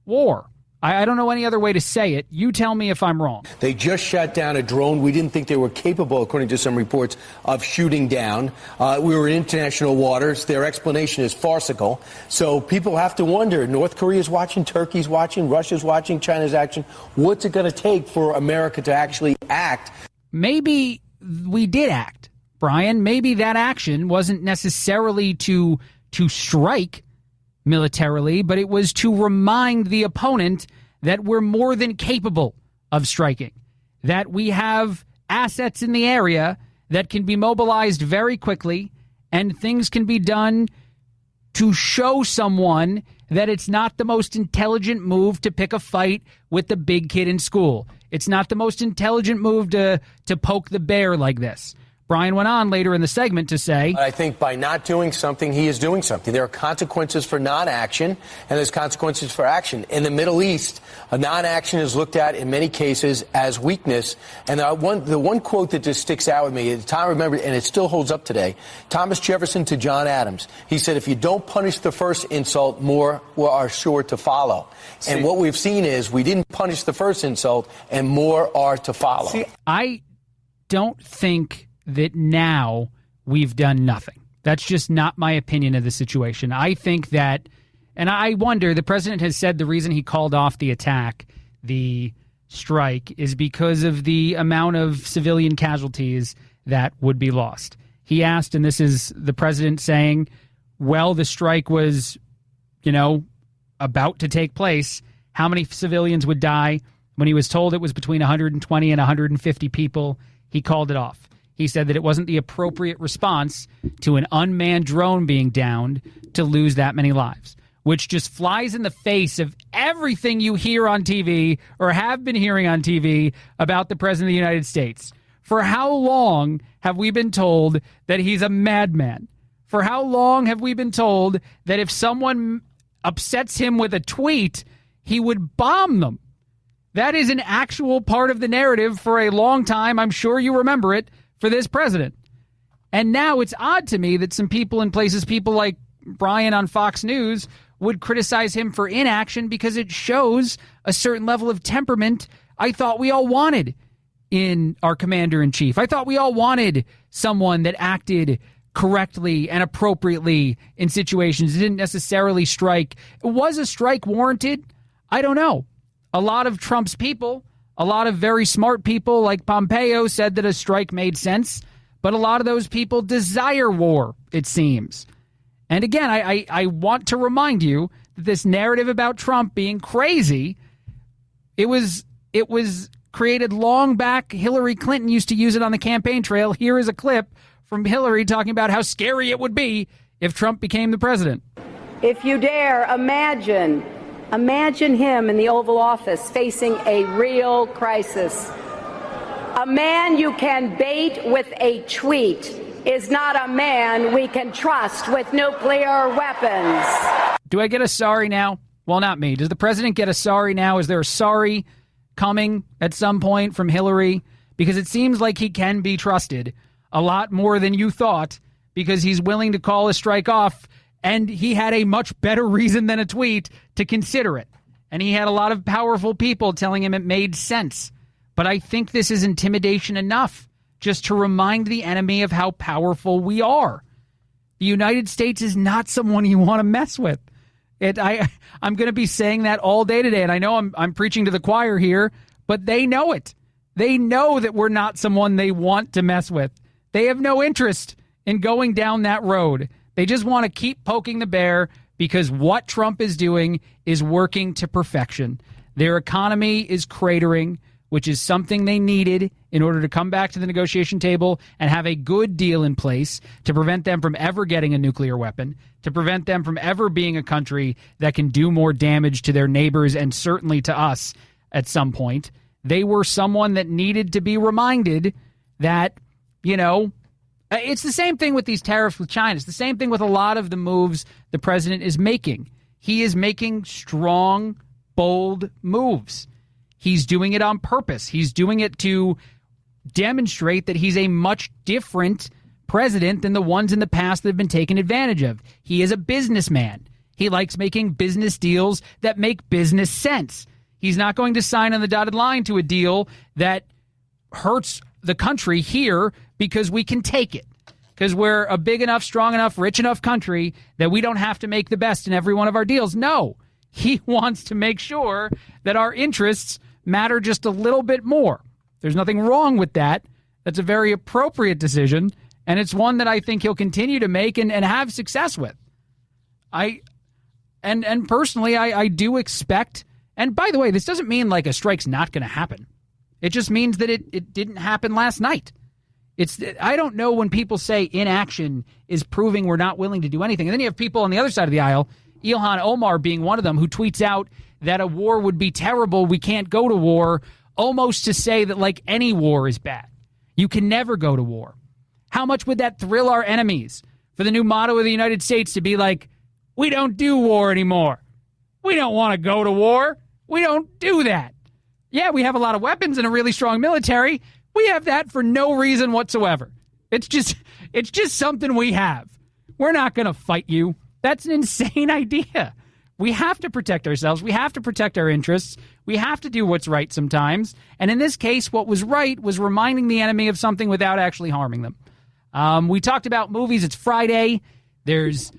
Speaker 2: war. I don't know any other way to say it. You tell me if I'm wrong.
Speaker 13: They just shot down a drone we didn't think they were capable, according to some reports, of shooting down. We were in international waters. Their explanation is farcical. So people have to wonder, North Korea's watching, Turkey's watching, Russia's watching, China's action. What's it going to take for America to actually act?
Speaker 2: Maybe we did act, Brian. Maybe that action wasn't necessarily to strike militarily, but it was to remind the opponent that we're more than capable of striking, that we have assets in the area that can be mobilized very quickly, and things can be done to show someone that it's not the most intelligent move to pick a fight with the big kid in school. It's not the most intelligent move to poke the bear like this. Brian went on later in the segment to say,
Speaker 13: I think by not doing something, he is doing something. There are consequences for non-action, and there's consequences for action. In the Middle East, a non-action is looked at in many cases as weakness. And the one quote that just sticks out with me, Tom remembered, and it still holds up today, Thomas Jefferson to John Adams. He said, if you don't punish the first insult, more are sure to follow. And what we've seen is we didn't punish the first insult, and more are to follow.
Speaker 2: I don't think that now we've done nothing. That's just not my opinion of the situation. I think that, and I wonder, the president has said the reason he called off the attack, the strike, is because of the amount of civilian casualties that would be lost. He asked, and this is the president saying, well, the strike was, about to take place. How many civilians would die? When he was told it was between 120 and 150 people, he called it off. He said that it wasn't the appropriate response to an unmanned drone being downed to lose that many lives, which just flies in the face of everything you hear on TV or have been hearing on TV about the President of the United States. For how long have we been told that he's a madman? For how long have we been told that if someone upsets him with a tweet, he would bomb them? That is an actual part of the narrative for a long time. I'm sure you remember it. For this president. And now it's odd to me that some people in places, people like Brian on Fox News, would criticize him for inaction because it shows a certain level of temperament I thought we all wanted in our commander-in-chief. I thought we all wanted someone that acted correctly and appropriately in situations. It didn't necessarily strike. Was a strike warranted? I don't know. A lot of Trump's people, a lot of very smart people like Pompeo said that a strike made sense, but a lot of those people desire war, it seems. And again, I want to remind you that this narrative about Trump being crazy, it was created long back. Hillary Clinton used to use it on the campaign trail. Here is a clip from Hillary talking about how scary it would be if Trump became the president.
Speaker 3: If you dare imagine him in the Oval Office facing a real crisis. A man you can bait with a tweet is not a man we can trust with nuclear weapons.
Speaker 2: Do I get a sorry now? Well, not me. Does the president get a sorry now? Is there a sorry coming at some point from Hillary? Because it seems like he can be trusted a lot more than you thought, because he's willing to call a strike off. And he had a much better reason than a tweet to consider it. And he had a lot of powerful people telling him it made sense. But I think this is intimidation enough just to remind the enemy of how powerful we are. The United States is not someone you want to mess with. I'm going to be saying that all day today. And I know I'm preaching to the choir here, but they know it. They know that we're not someone they want to mess with. They have no interest in going down that road. They just want to keep poking the bear because what Trump is doing is working to perfection. Their economy is cratering, which is something they needed in order to come back to the negotiation table and have a good deal in place to prevent them from ever getting a nuclear weapon, to prevent them from ever being a country that can do more damage to their neighbors and certainly to us at some point. They were someone that needed to be reminded that, it's the same thing with these tariffs with China. It's the same thing with a lot of the moves the president is making. He is making strong, bold moves. He's doing it on purpose. He's doing it to demonstrate that he's a much different president than the ones in the past that have been taken advantage of. He is a businessman. He likes making business deals that make business sense. He's not going to sign on the dotted line to a deal that hurts the country here because we can take it, because we're a big enough, strong enough, rich enough country that we don't have to make the best in every one of our deals. No, he wants to make sure that our interests matter just a little bit more. There's nothing wrong with that. That's a very appropriate decision, and it's one that I think he'll continue to make and have success with. And personally, I do expect, and by the way, this doesn't mean like a strike's not going to happen. It just means that it didn't happen last night. I don't know when people say inaction is proving we're not willing to do anything. And then you have people on the other side of the aisle, Ilhan Omar being one of them, who tweets out that a war would be terrible, we can't go to war, almost to say that like any war is bad. You can never go to war. How much would that thrill our enemies for the new motto of the United States to be like, we don't do war anymore. We don't want to go to war. We don't do that. Yeah, we have a lot of weapons and a really strong military. We have that for no reason whatsoever. It's just something we have. We're not going to fight you. That's an insane idea. We have to protect ourselves. We have to protect our interests. We have to do what's right sometimes. And in this case, what was right was reminding the enemy of something without actually harming them. We talked about movies. It's Friday. There's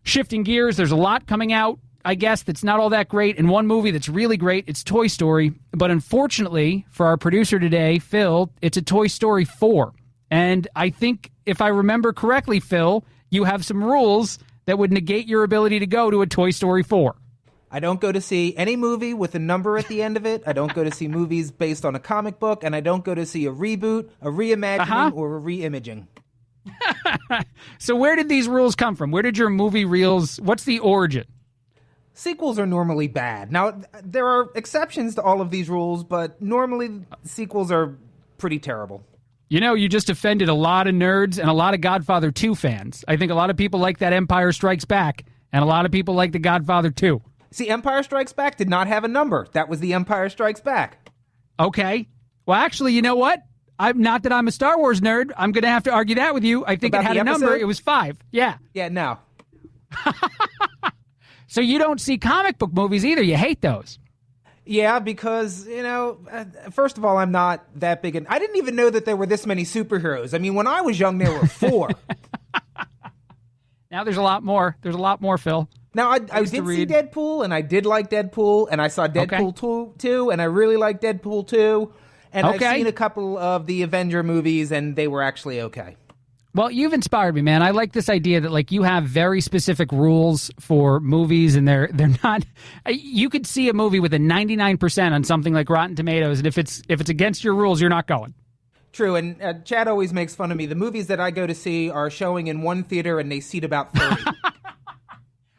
Speaker 2: shifting gears. There's a lot coming out, I guess, that's not all that great. And one movie that's really great, it's Toy Story. But unfortunately, for our producer today, Phil, it's a Toy Story 4. And I think, if I remember correctly, Phil, you have some rules that would negate your ability to go to a Toy Story 4.
Speaker 14: I don't go to see any movie with a number at the end of it. I don't go to see movies based on a comic book. And I don't go to see a reboot, a reimagining, or a reimaging.
Speaker 2: So where did these rules come from? Where did your movie reels, what's the origin?
Speaker 14: Sequels are normally bad. Now, there are exceptions to all of these rules, but normally sequels are pretty terrible.
Speaker 2: You know, you just offended a lot of nerds and a lot of Godfather 2 fans. I think a lot of people like that Empire Strikes Back, and a lot of people like the Godfather 2.
Speaker 14: See, Empire Strikes Back did not have a number. That was the Empire Strikes Back.
Speaker 2: Okay. Well, actually, you know what? I'm not that I'm a Star Wars nerd. I'm going to have to argue that with you. I think
Speaker 14: About
Speaker 2: it had
Speaker 14: the
Speaker 2: a number.
Speaker 14: episode?
Speaker 2: It was 5. Yeah.
Speaker 14: Yeah, no.
Speaker 2: So you don't see comic book movies either. You hate those.
Speaker 14: Yeah, because, first of all, I'm not that big. I didn't even know that there were this many superheroes. I mean, when I was young, there were 4.
Speaker 2: Now there's a lot more. There's a lot more, Phil.
Speaker 14: Now, I did see Deadpool, and I did like Deadpool, and I saw Deadpool 2, and I really liked Deadpool 2. And I've seen a couple of the Avenger movies, and they were actually okay.
Speaker 2: Well, you've inspired me, man. I like this idea that, like, you have very specific rules for movies, and they're not. You could see a movie with a 99% on something like Rotten Tomatoes, and if it's against your rules, you're not going.
Speaker 14: True, and Chad always makes fun of me. The movies that I go to see are showing in one theater, and they seat about 30.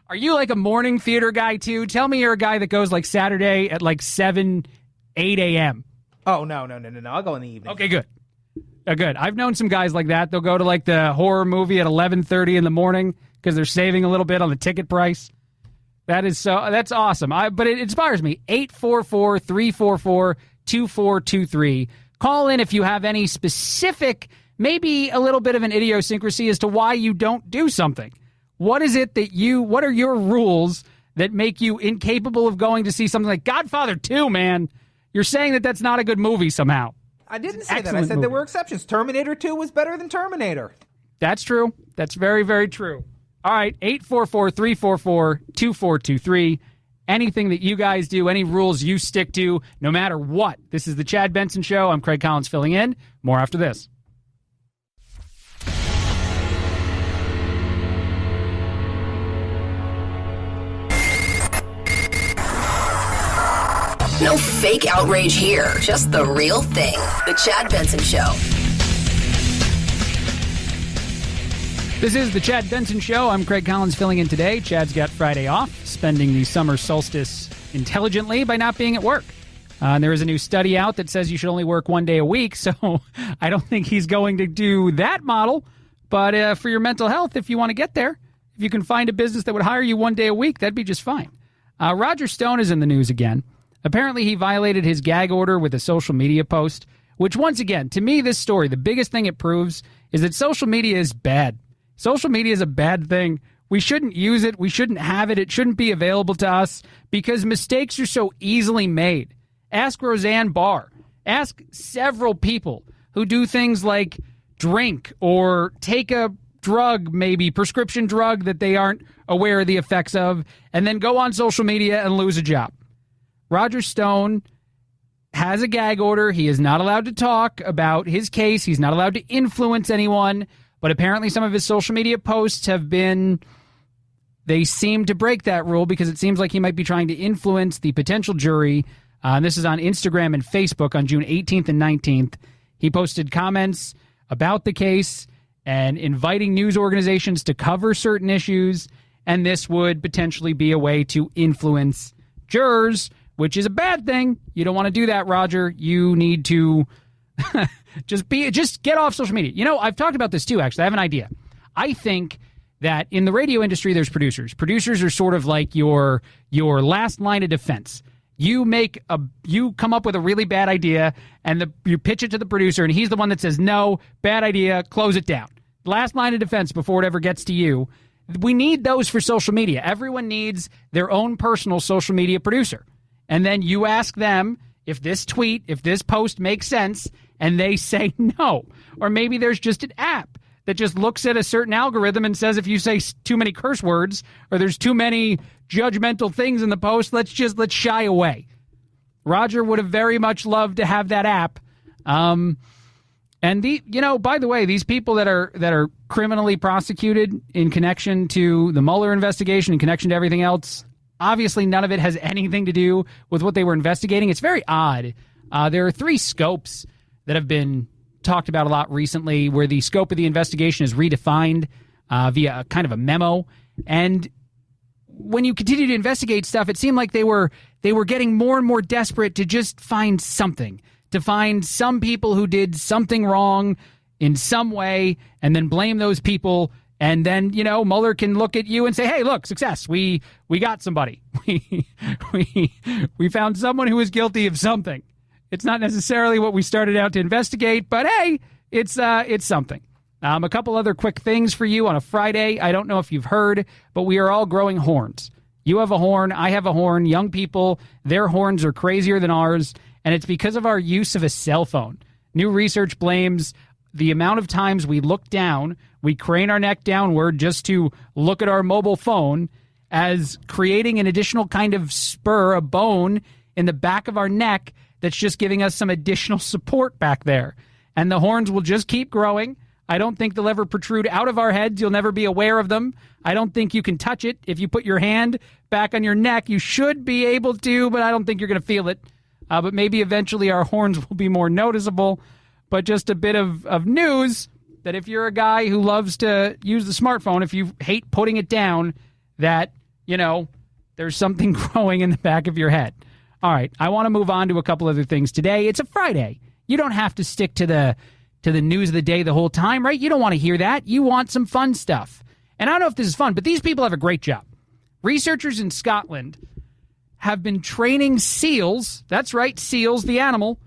Speaker 2: Are you like a morning theater guy too? Tell me you're a guy that goes like Saturday at like 7, 8 a.m.
Speaker 14: Oh no! I'll go in the evening.
Speaker 2: Okay, good. Good. I've known some guys like that. They'll go to like the horror movie at 11:30 in the morning because they're saving a little bit on the ticket price. That's awesome. But it inspires me. 844-344-2423. Call in if you have any specific, maybe a little bit of an idiosyncrasy as to why you don't do something. What is it that what are your rules that make you incapable of going to see something like Godfather 2, man? You're saying that that's not a good movie somehow.
Speaker 14: I didn't say that. I said there were exceptions. Terminator 2 was better than Terminator.
Speaker 2: That's true. That's very, very true. All right, 844-344-2423. Anything that you guys do, any rules you stick to, no matter what. This is the Chad Benson Show. I'm Craig Collins filling in. More after this.
Speaker 1: No fake outrage here, just the real thing. The Chad Benson Show.
Speaker 2: This is the Chad Benson Show. I'm Craig Collins filling in today. Chad's got Friday off, spending the summer solstice intelligently by not being at work. And there is a new study out that says you should only work 1 day a week, so I don't think he's going to do that model. But for your mental health, if you want to get there, if you can find a business that would hire you 1 day a week, that'd be just fine. Roger Stone is in the news again. Apparently, he violated his gag order with a social media post, which, once again, to me, this story, the biggest thing it proves is that social media is bad. Social media is a bad thing. We shouldn't use it. We shouldn't have it. It shouldn't be available to us because mistakes are so easily made. Ask Roseanne Barr. Ask several people who do things like drink or take a drug, maybe prescription drug that they aren't aware of the effects of, and then go on social media and lose a job. Roger Stone has a gag order. He is not allowed to talk about his case. He's not allowed to influence anyone. But apparently some of his social media posts they seem to break that rule because it seems like he might be trying to influence the potential jury. And this is on Instagram and Facebook on June 18th and 19th. He posted comments about the case and inviting news organizations to cover certain issues. And this would potentially be a way to influence jurors, which is a bad thing. You don't want to do that, Roger. You need to Just get off social media. You know, I've talked about this too, actually. I have an idea. I think that in the radio industry, there's producers. Producers are sort of like your last line of defense. You come up with a really bad idea, and you pitch it to the producer, and he's the one that says, no, bad idea, close it down. Last line of defense before it ever gets to you. We need those for social media. Everyone needs their own personal social media producer. And then you ask them if this post makes sense, and they say no. Or maybe there's just an app that just looks at a certain algorithm and says if you say too many curse words or there's too many judgmental things in the post, let's shy away. Roger would have very much loved to have that app. And by the way, these people that are criminally prosecuted in connection to the Mueller investigation, in connection to everything else, obviously none of it has anything to do with what they were investigating. It's very odd. There are 3 scopes that have been talked about a lot recently where the scope of the investigation is redefined via kind of a memo. And when you continue to investigate stuff, it seemed like they were getting more and more desperate to just find something, to find some people who did something wrong in some way and then blame those people. And then, Mueller can look at you and say, hey, look, success. We got somebody. We found someone who was guilty of something. It's not necessarily what we started out to investigate, but hey, it's something. A couple other quick things for you on a Friday. I don't know if you've heard, but we are all growing horns. You have a horn, I have a horn. Young people, their horns are crazier than ours, and it's because of our use of a cell phone. New research blames the amount of times we look down, we crane our neck downward just to look at our mobile phone, as creating an additional kind of spur, a bone in the back of our neck that's just giving us some additional support back there. And the horns will just keep growing. I don't think they'll ever protrude out of our heads. You'll never be aware of them. I don't think you can touch it. If you put your hand back on your neck, you should be able to, but I don't think you're going to feel it. But maybe eventually our horns will be more noticeable. But just a bit of news that if you're a guy who loves to use the smartphone, if you hate putting it down, that, there's something growing in the back of your head. All right, I want to move on to a couple other things today. It's a Friday. You don't have to stick to the news of the day the whole time, right? You don't want to hear that. You want some fun stuff. And I don't know if this is fun, but these people have a great job. Researchers in Scotland have been training seals, that's right, seals, the animal,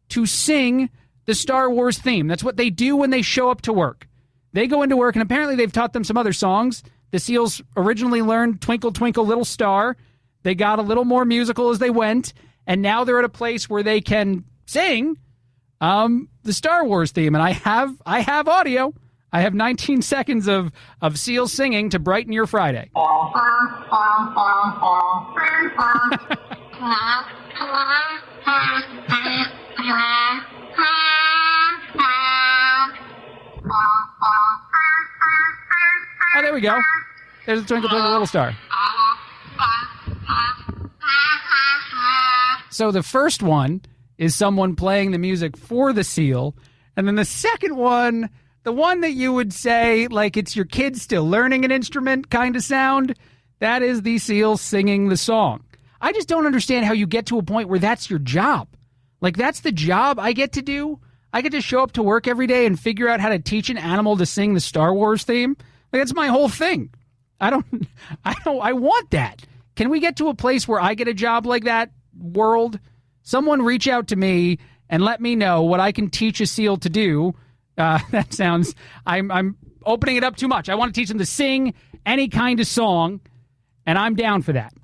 Speaker 2: to sing the Star Wars theme. That's what they do when they show up to work. They go into work, and apparently they've taught them some other songs. The seals originally learned Twinkle, Twinkle, Little Star. They got a little more musical as they went, and now they're at a place where they can sing the Star Wars theme. And I have audio. I have 19 seconds of seals singing to brighten your Friday. Oh, there we go. There's a Twinkle, Twinkle, Little Star. So the first one is someone playing the music for the seal. And then the second one, the one that you would say, like it's your kid still learning an instrument kind of sound, that is the seal singing the song. I just don't understand how you get to a point where that's your job. Like, that's the job I get to do? I get to show up to work every day and figure out how to teach an animal to sing the Star Wars theme? Like, that's my whole thing. I want that. Can we get to a place where I get a job like that, world? Someone reach out to me and let me know what I can teach a seal to do. That sounds, I'm opening it up too much. I want to teach them to sing any kind of song, and I'm down for that.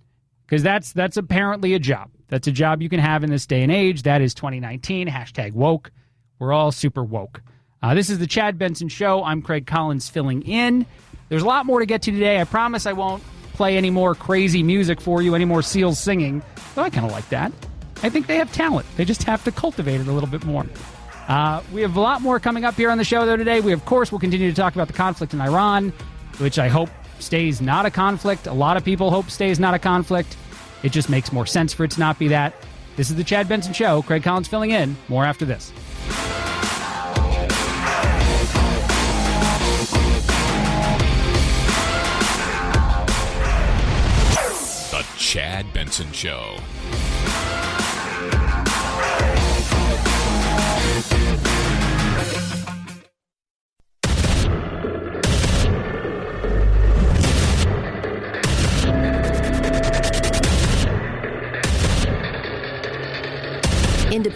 Speaker 2: Because that's apparently a job. That's a job you can have in this day and age. That is 2019, hashtag woke. We're all super woke. This is the Chad Benson Show. I'm Craig Collins filling in. There's a lot more to get to today. I promise I won't play any more crazy music for you, any more seals singing. Though I kind of like that. I think they have talent. They just have to cultivate it a little bit more. We have a lot more coming up here on the show, though, today. We, of course, will continue to talk about the conflict in Iran, which I hope stays not a conflict. A lot of people hope stays not a conflict. It just makes more sense for it to not be that. This is the Chad Benson Show. Craig Collins filling in. More after this.
Speaker 6: The Chad Benson Show.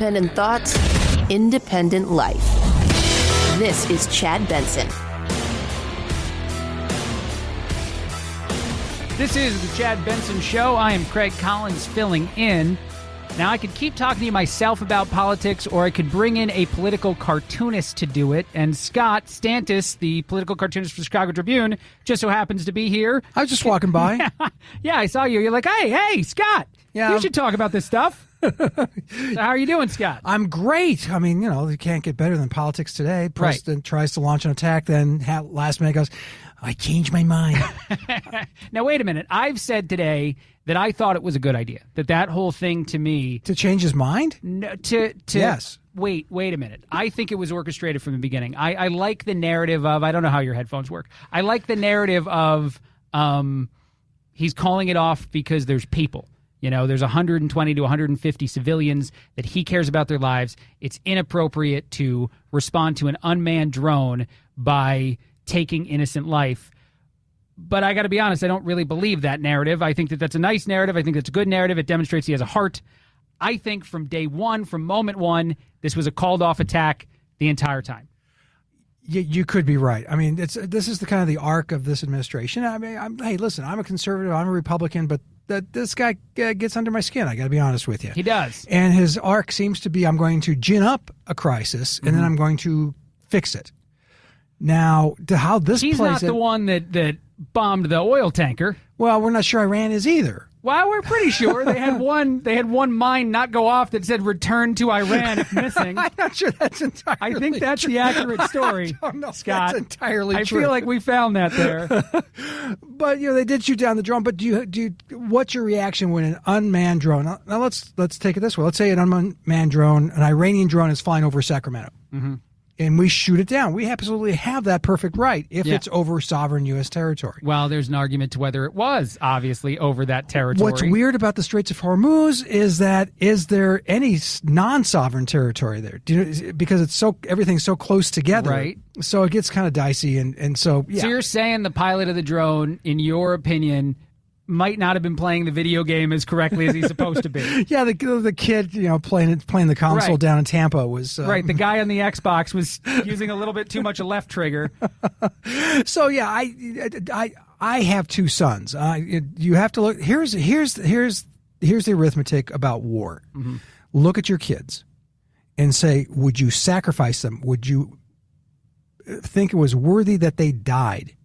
Speaker 11: independent thought, independent life. This is Chad Benson.
Speaker 2: This is the Chad Benson Show. I am Craig Collins filling in. Now, I could keep talking to you myself about politics, or I could bring in a political cartoonist to do it. And Scott Stantis, the political cartoonist for the Chicago Tribune, just so happens to be here.
Speaker 15: I was just walking by.
Speaker 2: Yeah, I saw you. You're like, hey, Scott, you should talk about this stuff. So how are you doing, Scott?
Speaker 15: I'm great. I mean, you can't get better than politics today. President tries to launch an attack, then last minute goes, I changed my mind.
Speaker 2: Now, wait a minute. I've said today that I thought it was a good idea. That whole thing to me...
Speaker 15: To change his mind?
Speaker 2: No,
Speaker 15: yes.
Speaker 2: Wait a minute. I think it was orchestrated from the beginning. I like the narrative of... I don't know how your headphones work. I like the narrative of he's calling it off because there's people. There's 120 to 150 civilians that he cares about their lives. It's inappropriate to respond to an unmanned drone by taking innocent life. But I got to be honest, I don't really believe that narrative. I think that that's a nice narrative. I think that's a good narrative. It demonstrates he has a heart. I think from day one, from moment one, this was a called-off attack the entire time.
Speaker 15: You could be right. I mean, this is the kind of the arc of this administration. I mean, hey, listen, I'm a conservative, I'm a Republican, but this guy gets under my skin. I got to be honest with you.
Speaker 2: He does.
Speaker 15: And his arc seems to be, I'm going to gin up a crisis, and then I'm going to fix it. Now, how this
Speaker 2: He's
Speaker 15: plays...
Speaker 2: not the one that bombed the oil tanker.
Speaker 15: Well, we're not sure Iran is either.
Speaker 2: Well, we're pretty sure they had one mine not go off that said "return to Iran if missing."
Speaker 15: I'm not sure that's entirely.
Speaker 2: I think that's
Speaker 15: true.
Speaker 2: the accurate story.
Speaker 15: I don't know,
Speaker 2: Scott.
Speaker 15: That's entirely true.
Speaker 2: I feel like we found that there.
Speaker 15: But they did shoot down the drone. But what's your reaction when an unmanned drone? Now let's take it this way. Let's say an unmanned drone, an Iranian drone, is flying over Sacramento. Mm-hmm. And we shoot it down. We absolutely have that perfect right if it's over sovereign U.S. territory.
Speaker 2: Well, there's an argument to whether it was obviously over that territory.
Speaker 15: What's weird about the Straits of Hormuz is there any non-sovereign territory there? Because everything's so close together,
Speaker 2: right? So
Speaker 15: it gets kind of dicey, and so yeah.
Speaker 2: So you're saying the pilot of the drone, in your opinion, might not have been playing the video game as correctly as he's supposed to be.
Speaker 15: Yeah, the kid, playing the console down in Tampa was
Speaker 2: right. The guy on the Xbox was using a little bit too much a left trigger.
Speaker 15: So yeah, I have two sons. You have to look. Here's the arithmetic about war. Mm-hmm. Look at your kids and say, would you sacrifice them? Would you think it was worthy that they died,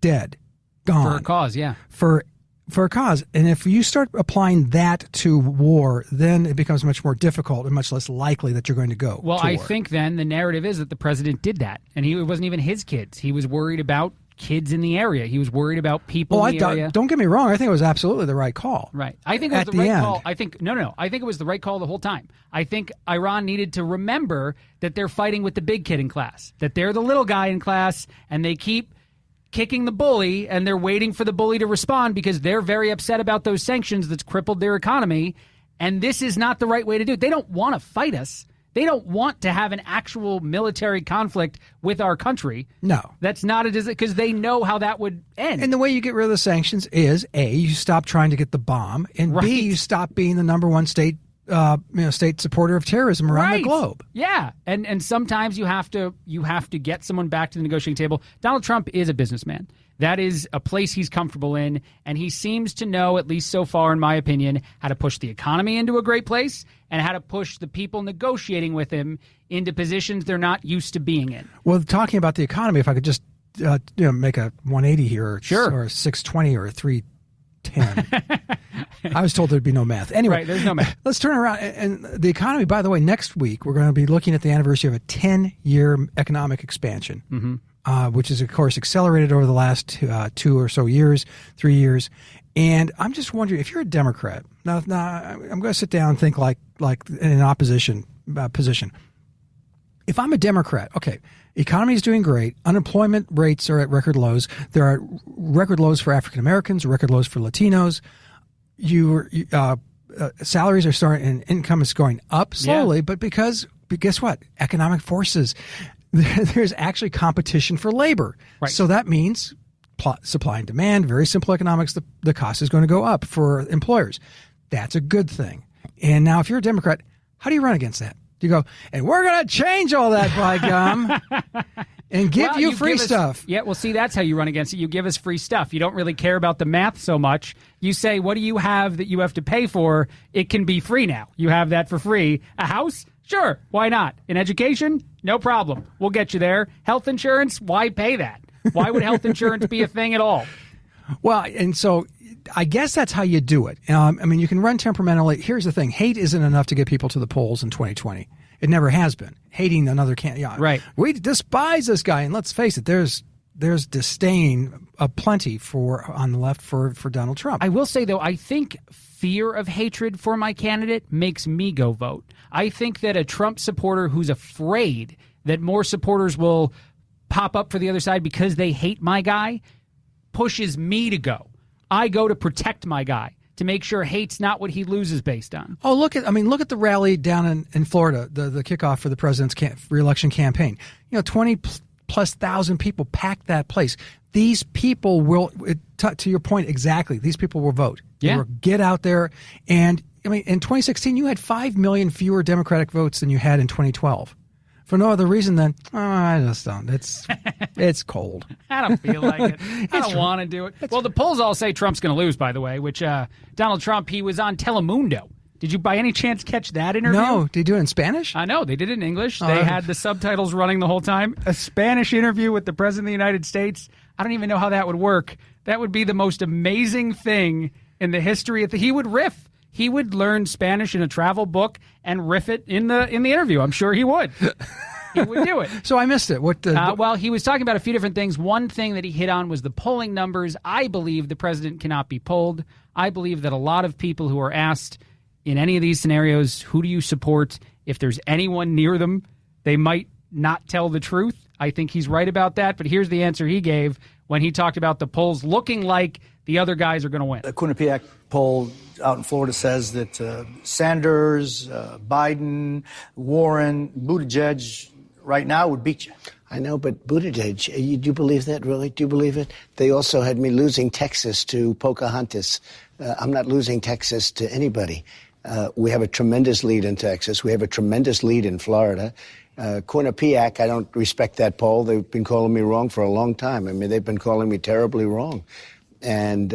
Speaker 15: dead, gone
Speaker 2: for a cause? Yeah,
Speaker 15: for a cause. And if you start applying that to war, then it becomes much more difficult and much less likely that you're going to go
Speaker 2: Well,
Speaker 15: to
Speaker 2: I
Speaker 15: war.
Speaker 2: think then the narrative is that the president did that. And it wasn't even his kids. He was worried about kids in the area. He was worried about people in the area.
Speaker 15: Don't get me wrong. I think it was absolutely the right call.
Speaker 2: Right. I think it was the right call. I think it was the right call the whole time. I think Iran needed to remember that they're fighting with the big kid in class, that they're the little guy in class, and they keep kicking the bully, and they're waiting for the bully to respond because they're very upset about those sanctions that's crippled their economy, and this is not the right way to do it. They don't want to fight us. They don't want to have an actual military conflict with our country.
Speaker 15: No.
Speaker 2: That's not because they know how that would end.
Speaker 15: And the way you get rid of the sanctions is, A, you stop trying to get the bomb, and B, you stop being the number one state supporter of terrorism around the globe.
Speaker 2: Yeah, and sometimes you have to get someone back to the negotiating table. Donald Trump is a businessman. That is a place he's comfortable in, and he seems to know, at least so far in my opinion, how to push the economy into a great place and how to push the people negotiating with him into positions they're not used to being in.
Speaker 15: Well, talking about the economy, if I could just make a 180 here, or a 620 or a 310. I was told there'd be no math. Anyway,
Speaker 2: right, there's no math.
Speaker 15: Let's turn around. And the economy, by the way, next week, we're going to be looking at the anniversary of a 10-year economic expansion, which is, of course, accelerated over the last 2 or so years, 3 years. And I'm just wondering, if you're a Democrat, now I'm going to sit down and think like in an opposition position. If I'm a Democrat, okay, economy is doing great. Unemployment rates are at record lows. There are record lows for African Americans, record lows for Latinos. Salaries are starting, and income is going up slowly, but guess what? Economic forces. There's actually competition for labor. Right. So that means supply and demand, very simple economics, the cost is going to go up for employers. That's a good thing. And now if you're a Democrat, how do you run against that? You go, and we're going to change all that, by gum, and give you free stuff.
Speaker 2: Yeah, well, see, that's how you run against it. You give us free stuff. You don't really care about the math so much. You say, what do you have that you have to pay for? It can be free now. You have that for free. A house? Sure, why not? An education? No problem. We'll get you there. Health insurance? Why pay that? Why would health insurance be a thing at all?
Speaker 15: Well, and so I guess that's how you do it. I mean, you can run temperamentally. Here's the thing. Hate isn't enough to get people to the polls in 2020. It never has been. Hating another candidate. Yeah,
Speaker 2: right.
Speaker 15: We despise this guy. And let's face it, there's disdain aplenty on the left for Donald Trump.
Speaker 2: I will say, though, I think fear of hatred for my candidate makes me go vote. I think that a Trump supporter who's afraid that more supporters will pop up for the other side because they hate my guy pushes me to go. I go to protect my guy, to make sure hate's not what he loses based on.
Speaker 15: Oh, look at the rally down in Florida, the kickoff for the president's re-election campaign. 20+ thousand people packed that place. These people will, to your point exactly, these people will vote. They will get out there. And, I mean, in 2016, you had 5 million fewer Democratic votes than you had in 2012. For no other reason than, I just don't. It's cold.
Speaker 2: I don't feel like it. I don't want to do it. Well, the polls all say Trump's going to lose, by the way, which Donald Trump, he was on Telemundo. Did you by any chance catch that interview?
Speaker 15: No. Did they do it in Spanish?
Speaker 2: I know. They did it in English. They had the subtitles running the whole time. A Spanish interview with the President of the United States. I don't even know how that would work. That would be the most amazing thing in the history. He would riff. He would learn Spanish in a travel book and riff it in the interview. I'm sure he would. He would do it.
Speaker 15: So I missed it.
Speaker 2: Well, he was talking about a few different things. One thing that he hit on was the polling numbers. I believe the president cannot be polled. I believe that a lot of people who are asked in any of these scenarios, who do you support? If there's anyone near them, they might not tell the truth. I think he's right about that. But here's the answer he gave when he talked about the polls looking like the other guys are going to win.
Speaker 10: The Quinnipiac poll out in Florida says that Sanders, Biden, Warren, Buttigieg right now would beat you.
Speaker 4: I know, but Buttigieg, do you believe that, really? Do you believe it? They also had me losing Texas to Pocahontas. I'm not losing Texas to anybody. We have a tremendous lead in Texas. We have a tremendous lead in Florida. Quinnipiac, I don't respect that poll. They've been calling me wrong for a long time. I mean, they've been calling me terribly wrong. And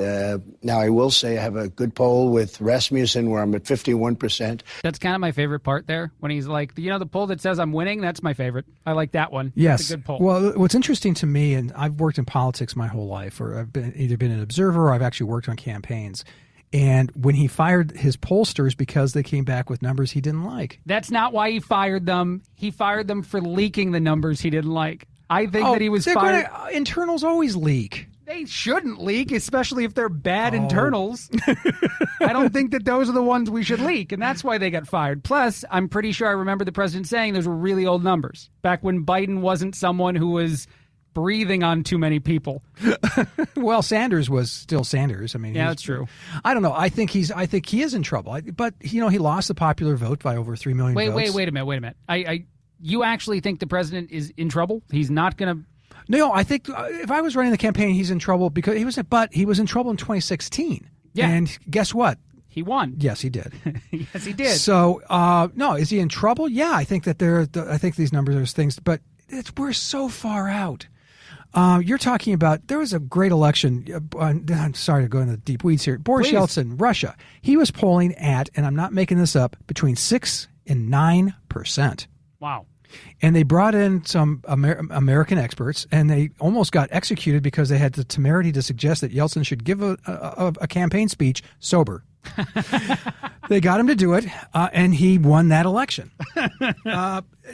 Speaker 4: now I will say I have a good poll with Rasmussen where I'm at 51%.
Speaker 2: That's kind of my favorite part there when he's like, the poll that says I'm winning, that's my favorite. I like that one.
Speaker 15: Yes.
Speaker 2: That's a good poll.
Speaker 15: Well, what's interesting to me, and I've worked in politics my whole life, or I've either been an observer or I've actually worked on campaigns. And when he fired his pollsters because they came back with numbers he didn't like.
Speaker 2: That's not why he fired them. He fired them for leaking the numbers he didn't like. I think that he was fired.
Speaker 15: Internals always leak.
Speaker 2: They shouldn't leak, especially if they're bad internals. I don't think that those are the ones we should leak, and that's why they got fired. Plus, I'm pretty sure I remember the president saying those were really old numbers, back when Biden wasn't someone who was breathing on too many people.
Speaker 15: Well, Sanders was still Sanders. I mean,
Speaker 2: yeah, that's true.
Speaker 15: I don't know. I think he is in trouble. But he lost the popular vote by over 3 million votes.
Speaker 2: Wait a minute. You actually think the president is in trouble? He's not going to.
Speaker 15: No, I think if I was running the campaign, he's in trouble because he was in trouble in 2016.
Speaker 2: Yeah.
Speaker 15: And guess what?
Speaker 2: He won.
Speaker 15: Yes, he did.
Speaker 2: Yes, he did.
Speaker 15: So, no, is he in trouble? Yeah, I think that I think these numbers are things, but we're so far out. You're talking about, there was a great election. I'm sorry to go into the deep weeds here. Boris Yeltsin, Russia. He was polling at, and I'm not making this up, between 6 and 9%.
Speaker 2: Wow.
Speaker 15: And they brought in some American experts, and they almost got executed because they had the temerity to suggest that Yeltsin should give a campaign speech sober. They got him to do it, and he won that election.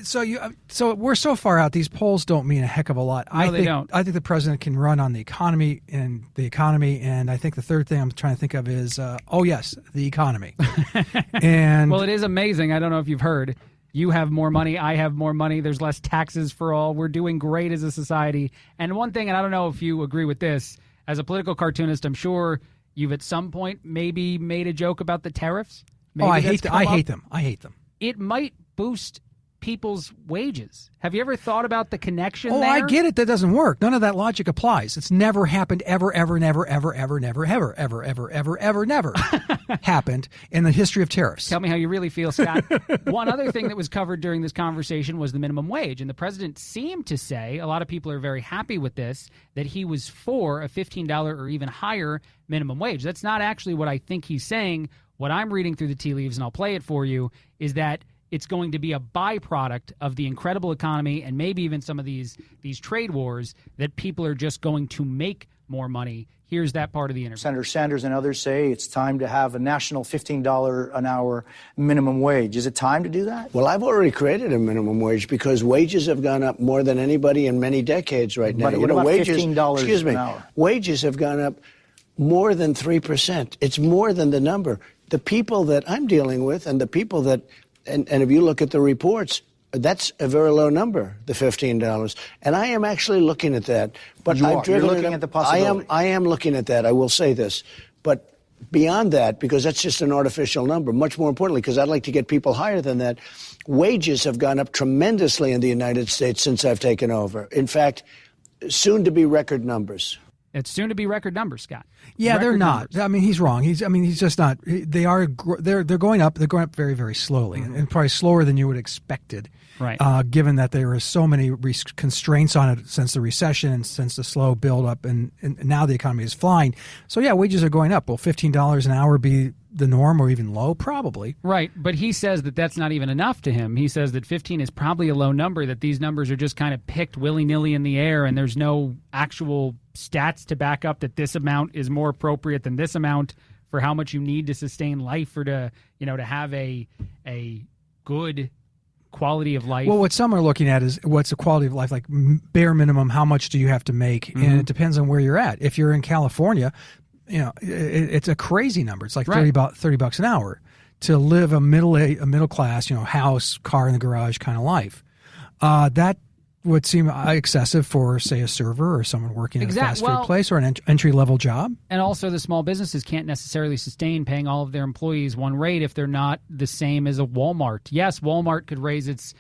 Speaker 15: So we're so far out. These polls don't mean a heck of a lot.
Speaker 2: No, they don't.
Speaker 15: I think the president can run on the economy, and I think the third thing I'm trying to think of is, the economy. And
Speaker 2: well, it is amazing. I don't know if you've heard. You have more money. I have more money. There's less taxes for all. We're doing great as a society. And one thing, and I don't know if you agree with this, as a political cartoonist, I'm sure you've at some point maybe made a joke about the tariffs. Maybe
Speaker 15: I hate them. I hate them.
Speaker 2: It might boost people's wages. Have you ever thought about the connection
Speaker 15: there?
Speaker 2: I
Speaker 15: get it. That doesn't work. None of that logic applies. It's never happened ever, never happened in the history of tariffs.
Speaker 2: Tell me how you really feel, Scott. One other thing that was covered during this conversation was the minimum wage. And the president seemed to say, a lot of people are very happy with this, that he was for a $15 or even higher minimum wage. That's not actually what I think he's saying. What I'm reading through the tea leaves, and I'll play it for you, is that it's going to be a byproduct of the incredible economy and maybe even some of these trade wars that people are just going to make more money. Here's that part of the interview.
Speaker 10: Senator Sanders and others say it's time to have a national $15 an hour minimum wage. Is it time to do that?
Speaker 16: Well, I've already created a minimum wage because wages have gone up more than anybody in many decades right now.
Speaker 10: But what about $15 an hour?
Speaker 16: Wages have gone up more than 3%. It's more than the number. The people that I'm dealing with and the people that, and if you look at the reports, that's a very low number, the $15. And I am actually looking at that. But
Speaker 10: You're looking at the possibility.
Speaker 16: I am looking at that. I will say this. But beyond that, because that's just an artificial number, much more importantly, because I'd like to get people higher than that, wages have gone up tremendously in the United States since I've taken over. In fact, soon to be record numbers.
Speaker 2: It's soon to be record numbers, Scott.
Speaker 15: Yeah,
Speaker 2: record
Speaker 15: they're not.
Speaker 2: Numbers.
Speaker 15: I mean, he's wrong. He's just not. They are. They're going up. They're going up very, very slowly, and probably slower than you would expected.
Speaker 2: Right.
Speaker 15: Given that there are so many constraints on it since the recession and since the slow build up, and now the economy is flying. So yeah, wages are going up. Will $15 an hour be the norm or even low? Probably.
Speaker 2: Right, but he says that that's not even enough to him. He says that 15 is probably a low number, that these numbers are just kind of picked willy-nilly in the air, and there's no actual stats to back up that this amount is more appropriate than this amount for how much you need to sustain life or to have a good quality of life.
Speaker 15: Well, what some are looking at is what's the quality of life, like bare minimum, how much do you have to make? And it depends on where you're at. If you're in California, it's a crazy number. It's like $30 an hour to live a middle class, house, car in the garage kind of life. That would seem excessive for, say, a server or someone working in a fast food place or an entry-level job.
Speaker 2: And also the small businesses can't necessarily sustain paying all of their employees one rate if they're not the same as a Walmart. Yes, Walmart could raise its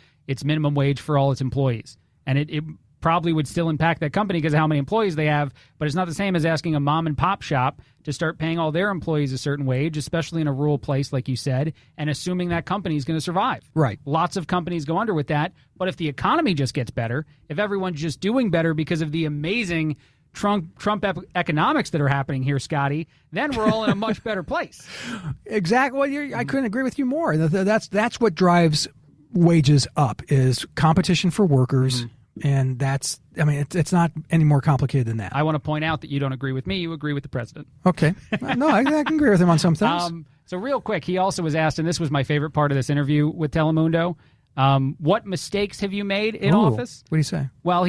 Speaker 2: minimum wage for all its employees, and it probably would still impact that company because of how many employees they have, but it's not the same as asking a mom-and-pop shop to start paying all their employees a certain wage, especially in a rural place, like you said, and assuming that company is going to survive.
Speaker 15: Right.
Speaker 2: Lots of companies go under with that, but if the economy just gets better, if everyone's just doing better because of the amazing Trump economics that are happening here, Scotty, then we're all in a much better place.
Speaker 15: Exactly. Well, I couldn't agree with you more. That's what drives wages up is competition for workers. And it's not any more complicated than that.
Speaker 2: I want to point out that you don't agree with me. You agree with the president.
Speaker 15: Okay. No, I can agree with him on some things.
Speaker 2: So real quick, he also was asked, and this was my favorite part of this interview with Telemundo, what mistakes have you made in office?
Speaker 15: What do you say?
Speaker 2: Well,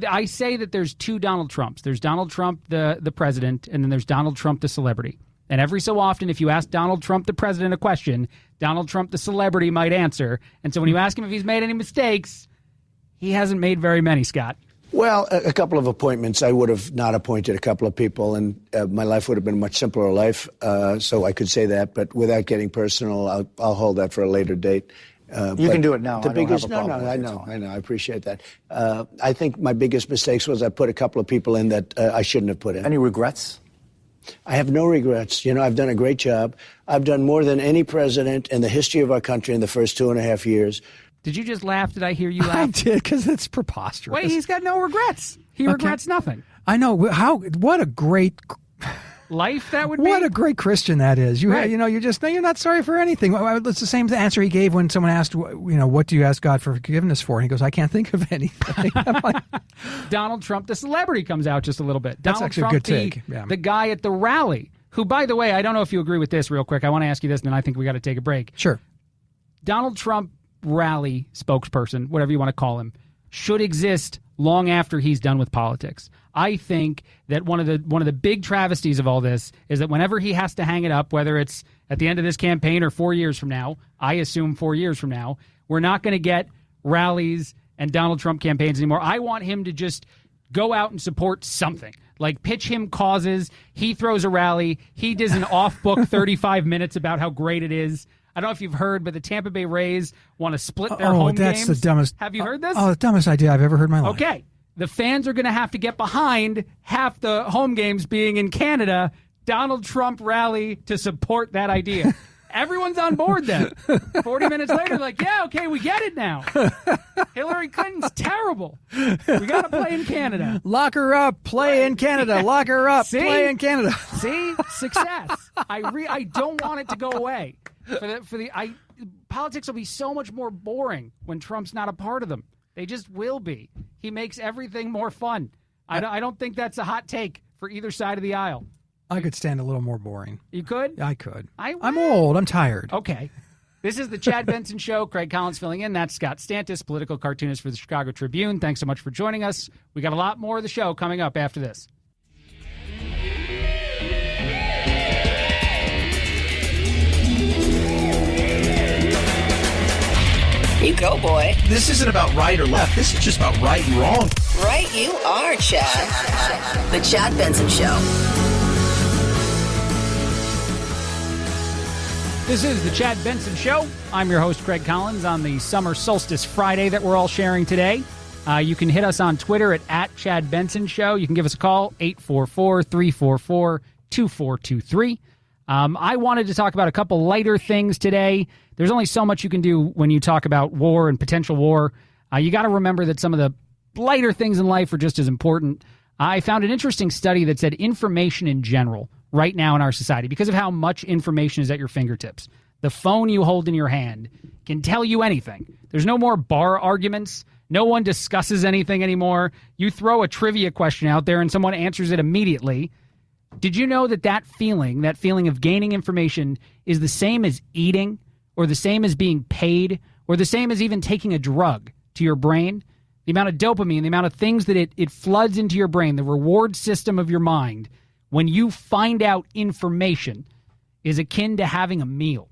Speaker 2: I say that there's two Donald Trumps. There's Donald Trump, the president, and then there's Donald Trump, the celebrity. And every so often, if you ask Donald Trump, the president, a question, Donald Trump, the celebrity, might answer. And so when you ask him if he's made any mistakes, he hasn't made very many, Scott.
Speaker 16: Well, a couple of appointments. I would have not appointed a couple of people, and my life would have been a much simpler life, so I could say that. But without getting personal, I'll hold that for a later date.
Speaker 10: You can do it now.
Speaker 16: I know. I appreciate that. I think my biggest mistakes was I put a couple of people in that I shouldn't have put in.
Speaker 10: Any regrets?
Speaker 16: I have no regrets. I've done a great job. I've done more than any president in the history of our country in the first 2.5 years.
Speaker 2: Did you just laugh? Did I hear you laugh?
Speaker 15: I did, because it's preposterous.
Speaker 2: Wait, he's got no regrets. He regrets nothing.
Speaker 15: I know. What a great
Speaker 2: life that would be.
Speaker 15: What a great Christian that is. You're not sorry for anything. It's the same answer he gave when someone asked, what do you ask God for forgiveness for? And he goes, I can't think of anything.
Speaker 2: Donald Trump, the celebrity, comes out just a little bit.
Speaker 15: That's
Speaker 2: Donald
Speaker 15: actually
Speaker 2: Trump,
Speaker 15: a good take. Yeah.
Speaker 2: The guy at the rally, who, by the way, I don't know if you agree with this real quick. I want to ask you this, and then I think we got to take a break.
Speaker 15: Sure.
Speaker 2: Donald Trump rally spokesperson, whatever you want to call him, should exist long after he's done with politics. I think that one of the big travesties of all this is that whenever he has to hang it up, whether it's at the end of this campaign or 4 years from now, I assume 4 years from now, we're not going to get rallies and Donald Trump campaigns anymore. I want him to just go out and support something. Like pitch him causes. He throws a rally. He does an off-book 35 minutes about how great it is. I don't know if you've heard, but the Tampa Bay Rays want to split their home games.
Speaker 15: The dumbest.
Speaker 2: Have you heard this?
Speaker 15: Oh, the dumbest idea I've ever heard in my life.
Speaker 2: Okay. The fans are going to have to get behind half the home games being in Canada. Donald Trump rally to support that idea. Everyone's on board then. 40 minutes later, like, yeah, okay, we get it now. Hillary Clinton's terrible. We got to play in Canada.
Speaker 15: Lock her up, play in Canada. Lock her up, play in Canada.
Speaker 2: See? Success. I don't want it to go away. Politics will be so much more boring when Trump's not a part of them. They just will be. He makes everything more fun. I don't think that's a hot take for either side of the aisle.
Speaker 15: I could stand a little more boring.
Speaker 2: You could?
Speaker 15: I could. I'm old. I'm tired.
Speaker 2: Okay. This is the Chad Benson Show. Craig Collins filling in. That's Scott Stantis, political cartoonist for the Chicago Tribune. Thanks so much for joining us. We got a lot more of the show coming up after this.
Speaker 1: You go, boy.
Speaker 17: This isn't about right or left. This is just about right and wrong.
Speaker 1: Right you are, Chad. The Chad Benson Show.
Speaker 2: This is the Chad Benson Show. I'm your host, Craig Collins, on the Summer Solstice Friday that we're all sharing today. You can hit us on Twitter at Chad Benson Show. You can give us a call, 844-344-2423. I wanted to talk about a couple lighter things today. There's only so much you can do when you talk about war and potential war. You got to remember that some of the lighter things in life are just as important. I found an interesting study that said information in general right now in our society, because of how much information is at your fingertips. The phone you hold in your hand can tell you anything. There's no more bar arguments. No one discusses anything anymore. You throw a trivia question out there and someone answers it immediately. Did you know that feeling of gaining information is the same as eating, or the same as being paid, or the same as even taking a drug to your brain? The amount of dopamine, the amount of things that it floods into your brain, the reward system of your mind, when you find out information, is akin to having a meal.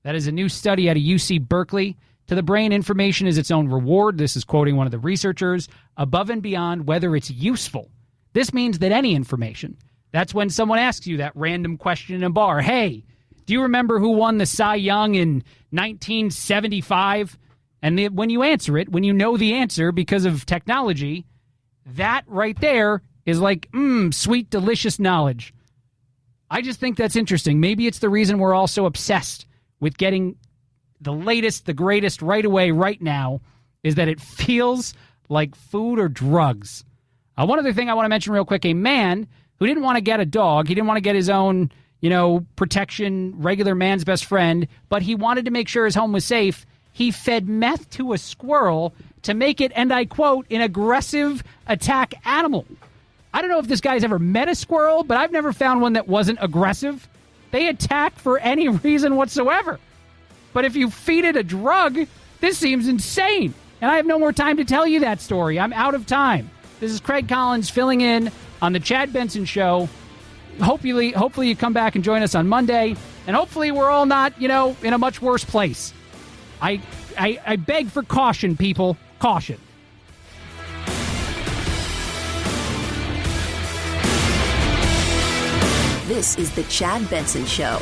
Speaker 2: That is a new study out of UC Berkeley. To the brain, information is its own reward. This is quoting one of the researchers, above and beyond whether it's useful. This means that any information, that's when someone asks you that random question in a bar, hey, do you remember who won the Cy Young in 1975? And when you answer it, when you know the answer because of technology, that right there is like, sweet, delicious knowledge. I just think that's interesting. Maybe it's the reason we're all so obsessed with getting the latest, the greatest right away, right now, is that it feels like food or drugs. One other thing I want to mention real quick, a man who didn't want to get a dog, he didn't want to get his own, protection, regular man's best friend, but he wanted to make sure his home was safe. He fed meth to a squirrel to make it, and I quote, an aggressive attack animal. I don't know if this guy's ever met a squirrel, but I've never found one that wasn't aggressive. They attack for any reason whatsoever. But if you feed it a drug, this seems insane. And I have no more time to tell you that story. I'm out of time. This is Craig Collins filling in on the Chad Benson Show. Hopefully you come back and join us on Monday. And hopefully we're all not, in a much worse place. I beg for caution, people. Caution.
Speaker 11: This is the Chad Benson Show.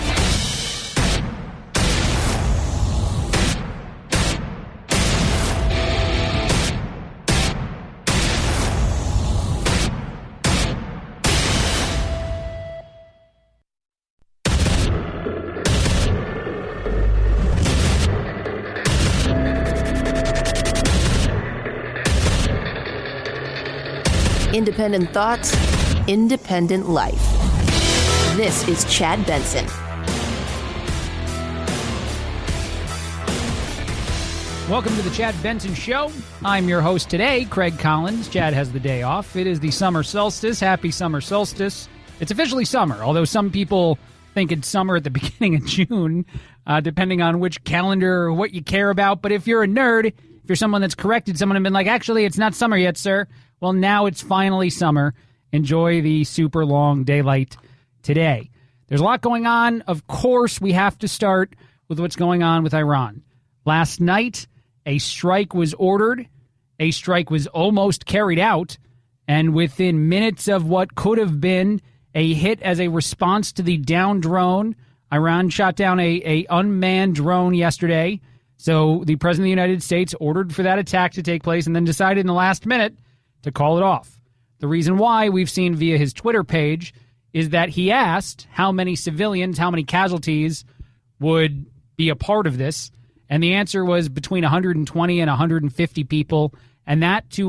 Speaker 11: Independent thoughts, independent life. This is Chad Benson.
Speaker 2: Welcome to the Chad Benson Show. I'm your host today, Craig Collins. Chad has the day off. It is the summer solstice. Happy summer solstice. It's officially summer, although some people think it's summer at the beginning of June, depending on which calendar or what you care about. But if you're a nerd, if you're someone that's corrected someone and been like, actually, it's not summer yet, sir. Well, now it's finally summer. Enjoy the super long daylight today. There's a lot going on. Of course, we have to start with what's going on with Iran. Last night, a strike was ordered. A strike was almost carried out. And within minutes of what could have been a hit as a response to the downed drone Iran shot down a unmanned drone yesterday. So the president of the United States ordered for that attack to take place and then decided in the last minute to call it off. The reason why we've seen via his Twitter page is that he asked how many civilians, how many casualties would be a part of this. And the answer was between 120 and 150 people. And that to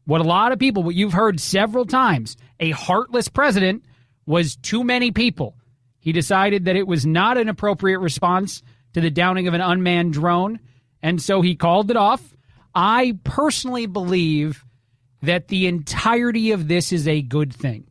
Speaker 2: what a lot of people, what you've heard several times, a heartless president, was too many people. He decided that it was not an appropriate response to the downing of an unmanned drone, and so he called it off. I personally believe that the entirety of this is a good thing.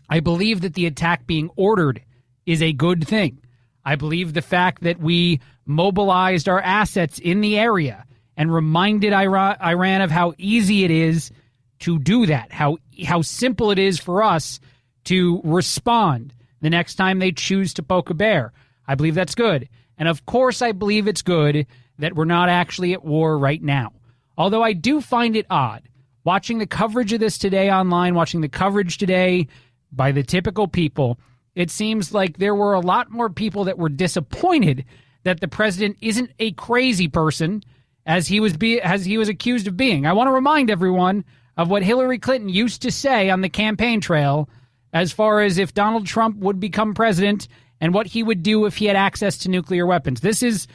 Speaker 2: I believe that the attack being ordered is a good thing. I believe the fact that we mobilized our assets in the area and reminded Iran of how easy it is to do that, how simple it is for us to respond the next time they choose to poke a bear. I believe that's good. And of course, I believe it's good that we're not actually at war right now. Although I do find it odd, watching the coverage of this today online, watching the coverage today by the typical people, it seems like there were a lot more people that were disappointed that the president isn't a crazy person as he was accused of being. I want to remind everyone of what Hillary Clinton used to say on the campaign trail as far as if Donald Trump would become president and what he would do if he had access to nuclear weapons. This is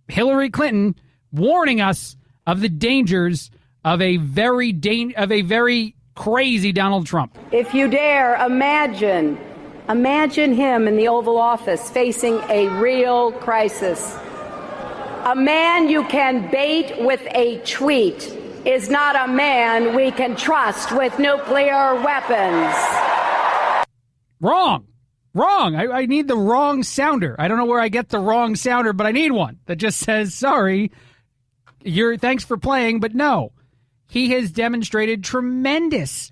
Speaker 2: Hillary Clinton warning us of the dangers of a very crazy Donald Trump.
Speaker 3: If you dare, imagine him in the Oval Office facing a real crisis. A man you can bait with a tweet is not a man we can trust with nuclear weapons.
Speaker 2: Wrong. I need the wrong sounder. I don't know where I get the wrong sounder, but I need one that just says, sorry, thanks for playing, but no. He has demonstrated tremendous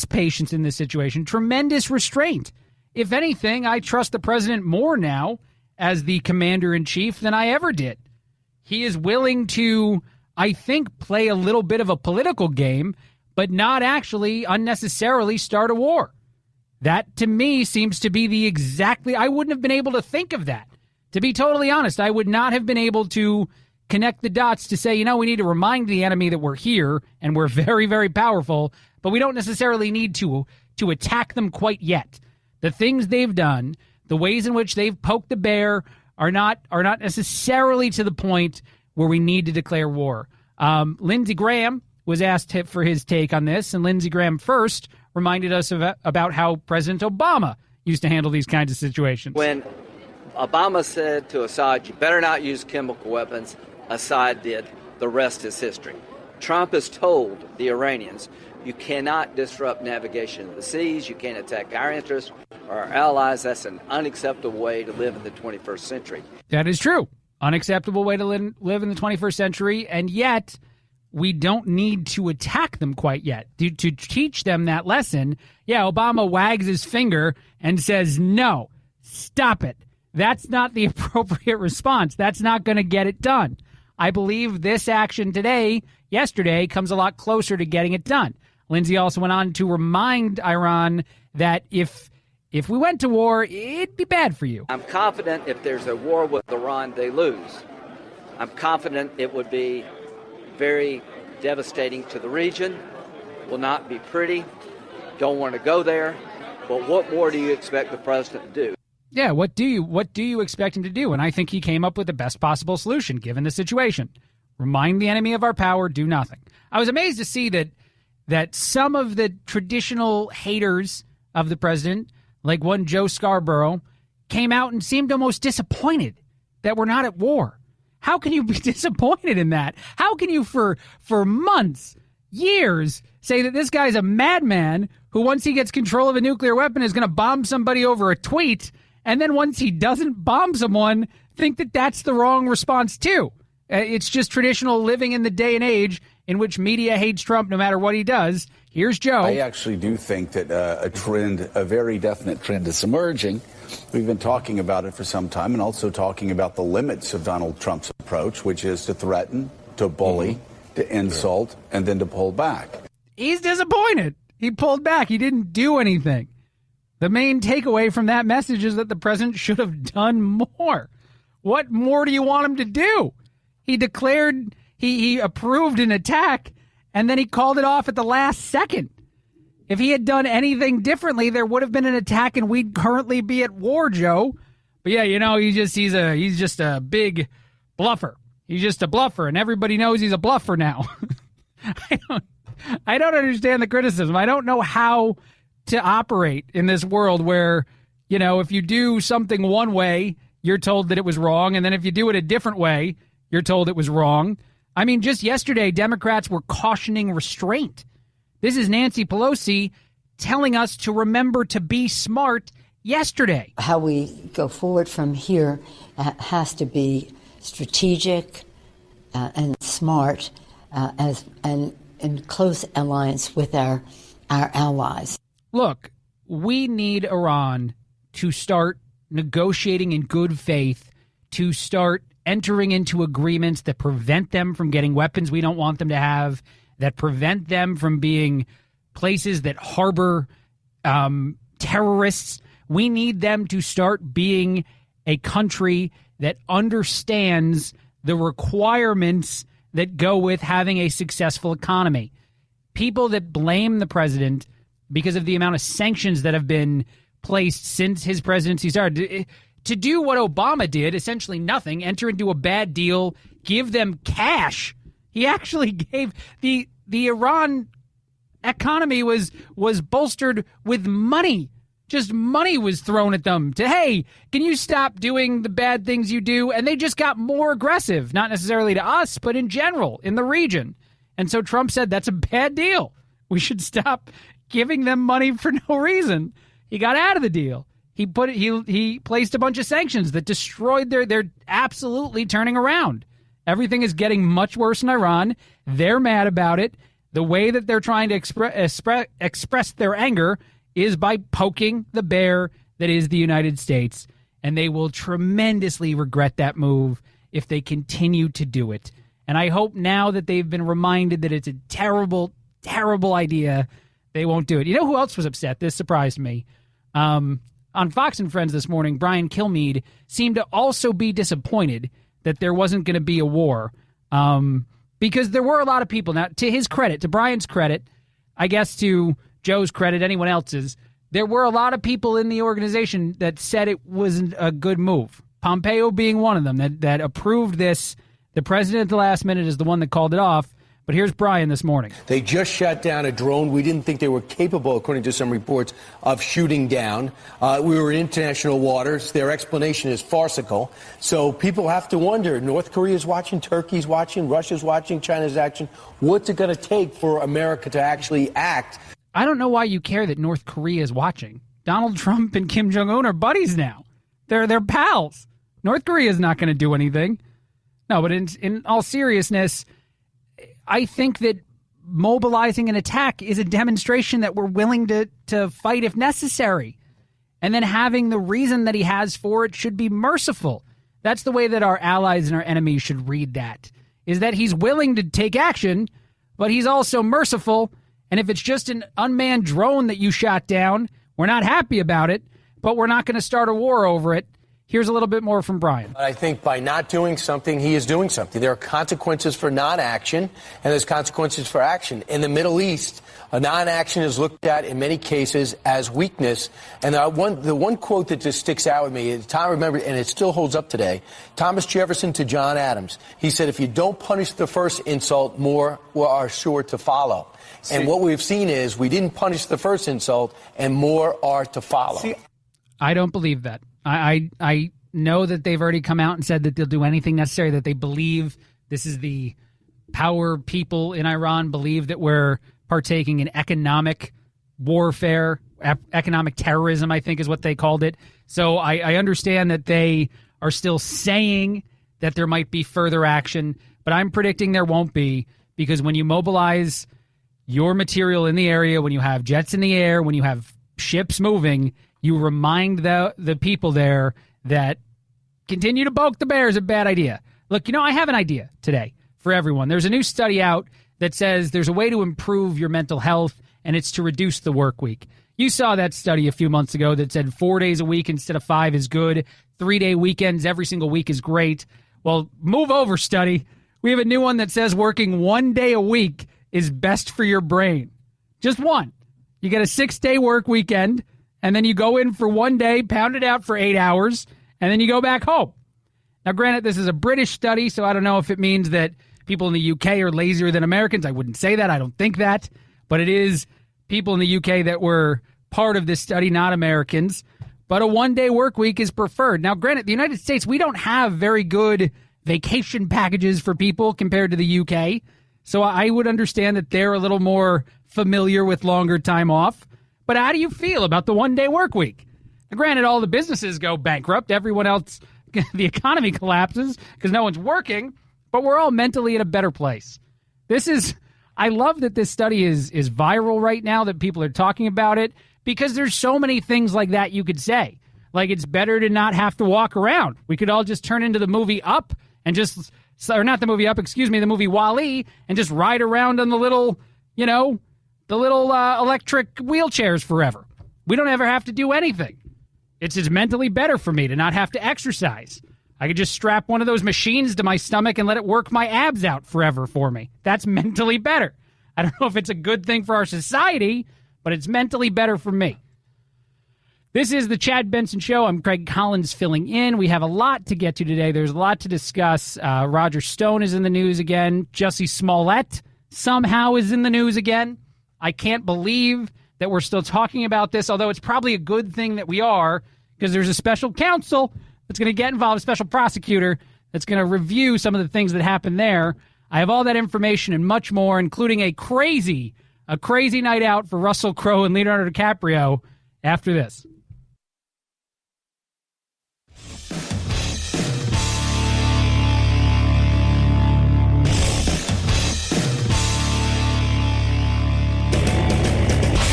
Speaker 2: patience in this situation, tremendous restraint. If anything, I trust the president more now as the commander-in-chief than I ever did. He is willing to, I think, play a little bit of a political game, but not actually unnecessarily start a war. That, to me, seems to be I wouldn't have been able to think of that. To be totally honest, I would not have been able to connect the dots to say, we need to remind the enemy that we're here and we're very, very powerful, but we don't necessarily need to attack them quite yet. The things they've done, the ways in which they've poked the bear are not necessarily to the point where we need to declare war. Lindsey Graham was asked for his take on this, and Lindsey Graham first reminded us about how President Obama used to handle these kinds of situations.
Speaker 8: When Obama said to Assad, you better not use chemical weapons, Assad did. The rest is history. Trump has told the Iranians, you cannot disrupt navigation of the seas, you can't attack our interests or our allies. That's an unacceptable way to live in the 21st century.
Speaker 2: That is true. Unacceptable way to live in the 21st century, and yet we don't need to attack them quite yet. To teach them that lesson, Obama wags his finger and says, no, stop it. That's not the appropriate response. That's not going to get it done. I believe this action yesterday, comes a lot closer to getting it done. Lindsey also went on to remind Iran that if we went to war, it'd be bad for you.
Speaker 8: I'm confident if there's a war with Iran, they lose. I'm confident it would be very devastating to the region, will not be pretty, don't want to go there, but what more do you expect the president to do?
Speaker 2: Yeah, what do you expect him to do? And I think he came up with the best possible solution given the situation. Remind the enemy of our power, do nothing. I was amazed to see that some of the traditional haters of the president, like one Joe Scarborough, came out and seemed almost disappointed that we're not at war. How can you be disappointed in that? How can you for months, years, say that this guy's a madman who, once he gets control of a nuclear weapon, is going to bomb somebody over a tweet, and then once he doesn't bomb someone, think that that's the wrong response too? It's just traditional living in the day and age in which media hates Trump no matter what he does. Here's Joe.
Speaker 5: I actually do think that a very definite trend is emerging. We've been talking about it for some time and also talking about the limits of Donald Trump's approach, which is to threaten, to bully, to insult, and then to pull back.
Speaker 2: He's disappointed. He pulled back. He didn't do anything. The main takeaway from that message is that the president should have done more. What more do you want him to do? He declared he approved an attack, and then he called it off at the last second. If he had done anything differently, there would have been an attack, and we'd currently be at war, Joe. But yeah, he's just a big bluffer. He's just a bluffer, and everybody knows he's a bluffer now. I don't understand the criticism. I don't know how to operate in this world where, if you do something one way, you're told that it was wrong, and then if you do it a different way, you're told it was wrong. I mean, just yesterday, Democrats were cautioning restraint. This is Nancy Pelosi telling us to remember to be smart yesterday.
Speaker 9: How we go forward from here has to be strategic and smart and in close alliance with our allies.
Speaker 2: Look, we need Iran to start negotiating in good faith, to start entering into agreements that prevent them from getting weapons we don't want them to have, that prevent them from being places that harbor terrorists. We need them to start being a country that understands the requirements that go with having a successful economy. People that blame the president because of the amount of sanctions that have been placed since his presidency started, to do what Obama did, essentially nothing, enter into a bad deal, give them cash. He actually gave the Iran economy was bolstered with money. Just money was thrown at them to, hey, can you stop doing the bad things you do? And they just got more aggressive, not necessarily to us, but in general, in the region. And so Trump said, that's a bad deal. We should stop giving them money for no reason. He got out of the deal. He placed a bunch of sanctions that destroyed they're absolutely turning around. Everything is getting much worse in Iran. They're mad about it. The way that they're trying to express their anger is by poking the bear that is the United States. And they will tremendously regret that move if they continue to do it. And I hope now that they've been reminded that it's a terrible, terrible idea, they won't do it. You know who else was upset? This surprised me. On Fox and Friends this morning, Brian Kilmeade seemed to also be disappointed that there wasn't going to be a war, because there were a lot of people. Now, to his credit, to Brian's credit, I guess to Joe's credit, anyone else's, there were a lot of people in the organization that said it wasn't a good move. Pompeo being one of them that approved this. The president at the last minute is the one that called it off. But here's Brian this morning.
Speaker 13: They just shot down a drone we didn't think they were capable, according to some reports, of shooting down. We were in international waters. Their explanation is farcical. So people have to wonder, North Korea's watching, Turkey's watching, Russia's watching, China's watching. What's it going to take for America to actually act?
Speaker 2: I don't know why you care that North Korea is watching. Donald Trump and Kim Jong-un are buddies now. They're pals. North Korea is not going to do anything. No, but in all seriousness, I think that mobilizing an attack is a demonstration that we're willing to fight if necessary. And then having the reason that he has for it should be merciful. That's the way that our allies and our enemies should read that, is that he's willing to take action, but he's also merciful. And if it's just an unmanned drone that you shot down, we're not happy about it, but we're not going to start a war over it. Here's a little bit more from Brian.
Speaker 13: I think by not doing something, he is doing something. There are consequences for non-action, and there's consequences for action. In the Middle East, a non-action is looked at in many cases as weakness. And the one quote that just sticks out with me, Tom remembered, and it still holds up today, Thomas Jefferson to John Adams. He said, if you don't punish the first insult, more are sure to follow. And what we've seen is we didn't punish the first insult, and more are to follow.
Speaker 2: I don't believe that. I know that they've already come out and said that they'll do anything necessary, that they believe this is the power people in Iran believe that we're partaking in economic warfare, economic terrorism, I think is what they called it. So I understand that they are still saying that there might be further action, but I'm predicting there won't be, because when you mobilize your material in the area, when you have jets in the air, when you have ships moving, you remind the people there that continue to poke the bear is a bad idea. Look, I have an idea today for everyone. There's a new study out that says there's a way to improve your mental health, and it's to reduce the work week. You saw that study a few months ago that said 4 days a week instead of 5 is good. 3-day weekends every single week is great. Well, move over, study. We have a new one that says working 1 day a week is best for your brain. Just one. You get a 6-day work weekend, and then you go in for 1 day, pound it out for 8 hours, and then you go back home. Now, granted, this is a British study, so I don't know if it means that people in the UK are lazier than Americans. I wouldn't say that. I don't think that. But it is people in the UK that were part of this study, not Americans. But a 1-day work week is preferred. Now, granted, the United States, we don't have very good vacation packages for people compared to the UK. So I would understand that they're a little more familiar with longer time off. But how do you feel about the 1-day work week? Now, granted, all the businesses go bankrupt. Everyone else, the economy collapses because no one's working. But we're all mentally in a better place. I love that this study is viral right now, that people are talking about it, because there's so many things like that you could say. Like, it's better to not have to walk around. We could all just turn into the movie Up and just, or not the movie Up, excuse me, the movie WALL-E, and just ride around on the little electric wheelchairs forever. We don't ever have to do anything. It's just mentally better for me to not have to exercise. I could just strap one of those machines to my stomach and let it work my abs out forever for me. That's mentally better. I don't know if it's a good thing for our society, but it's mentally better for me. This is the Chad Benson Show. I'm Craig Collins filling in. We have a lot to get to today. There's a lot to discuss. Roger Stone is in the news again. Jussie Smollett somehow is in the news again. I can't believe that we're still talking about this, although it's probably a good thing that we are, because there's a special counsel that's going to get involved, a special prosecutor that's going to review some of the things that happened there. I have all that information and much more, including a crazy night out for Russell Crowe and Leonardo DiCaprio after this.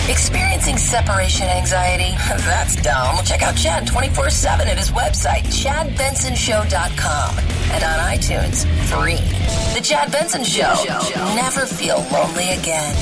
Speaker 1: Experiencing separation anxiety? That's dumb. Check out Chad 24/7 at his website, ChadBensonShow.com, and on iTunes, free. The Chad Benson Show. Never feel lonely again.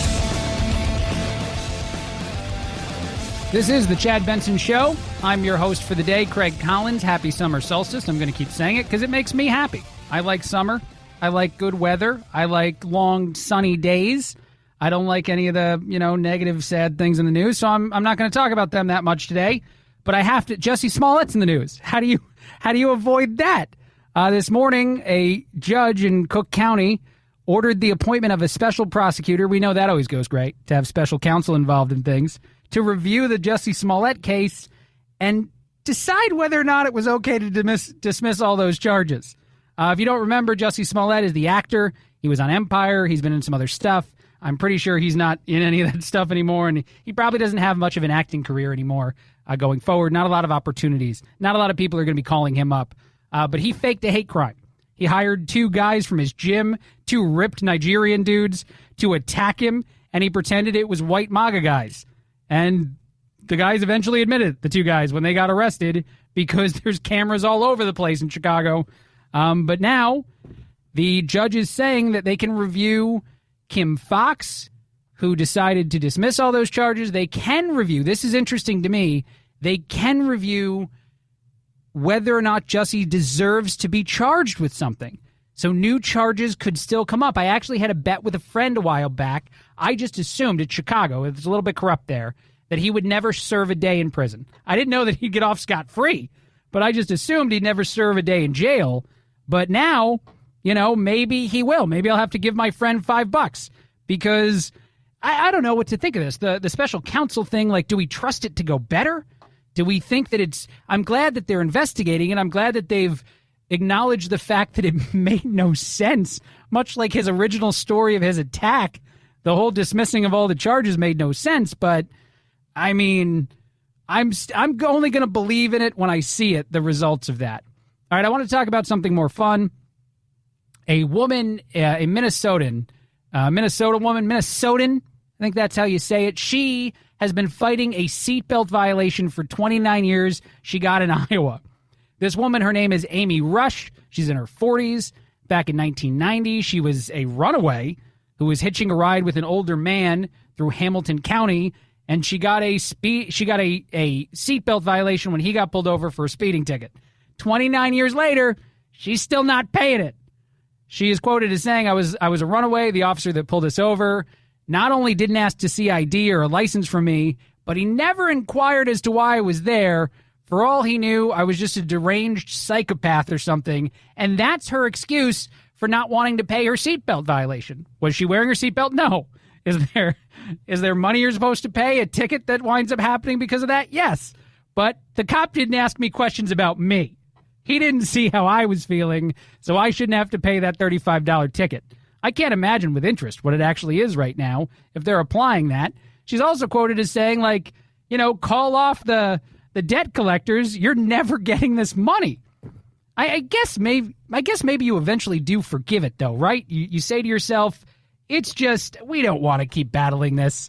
Speaker 2: This is the Chad Benson Show. I'm your host for the day, Craig Collins. Happy summer solstice. I'm going to keep saying it because it makes me happy. I like summer. I like good weather. I like long, sunny days. I don't like any of the, negative, sad things in the news, so I'm not going to talk about them that much today. But I have to. Jussie Smollett's in the news. How do you avoid that? This morning, a judge in Cook County ordered the appointment of a special prosecutor. We know that always goes great to have special counsel involved in things, to review the Jussie Smollett case and decide whether or not it was okay to dismiss all those charges. If you don't remember, Jussie Smollett is the actor. He was on Empire. He's been in some other stuff. I'm pretty sure he's not in any of that stuff anymore, and he probably doesn't have much of an acting career anymore going forward. Not a lot of opportunities. Not a lot of people are going to be calling him up. But he faked a hate crime. He hired 2 guys from his gym, 2 ripped Nigerian dudes, to attack him, and he pretended it was white MAGA guys. And the guys eventually admitted, the 2 guys, when they got arrested, because there's cameras all over the place in Chicago. But now the judge is saying that they can review Kim Foxx, who decided to dismiss all those charges. They can review, this is interesting to me, they can review whether or not Jussie deserves to be charged with something. So new charges could still come up. I actually had a bet with a friend a while back. I just assumed at Chicago, it's a little bit corrupt there, that he would never serve a day in prison. I didn't know that he'd get off scot-free, but I just assumed he'd never serve a day in jail. But now, maybe he will. Maybe I'll have to give my friend $5 because I don't know what to think of this. The special counsel thing, do we trust it to go better? Do we think that I'm glad that they're investigating, and I'm glad that they've acknowledged the fact that it made no sense, much like his original story of his attack. The whole dismissing of all the charges made no sense, but I mean, I'm only going to believe in it when I see it, the results of that. All right, I want to talk about something more fun. A woman, a Minnesotan, I think that's how you say it. She has been fighting a seatbelt violation for 29 years. She got in Iowa. This woman, her name is Amy Rush. She's in her 40s. Back in 1990, she was a runaway who was hitching a ride with an older man through Hamilton County, and she got a seatbelt violation when he got pulled over for a speeding ticket. 29 years later, she's still not paying it. She is quoted as saying, I was a runaway. The officer that pulled us over not only didn't ask to see ID or a license from me, but he never inquired as to why I was there. For all he knew, I was just a deranged psychopath or something, and that's her excuse for not wanting to pay her seatbelt violation. Was she wearing her seatbelt? No. Is there money you're supposed to pay, a ticket that winds up happening because of that? Yes. But the cop didn't ask me questions about me. He didn't see how I was feeling, so I shouldn't have to pay that $35 ticket. I can't imagine with interest what it actually is right now if they're applying that. She's also quoted as saying, like, call off the debt collectors. You're never getting this money. I guess maybe you eventually do forgive it, though, right? You say to yourself, it's just, we don't want to keep battling this.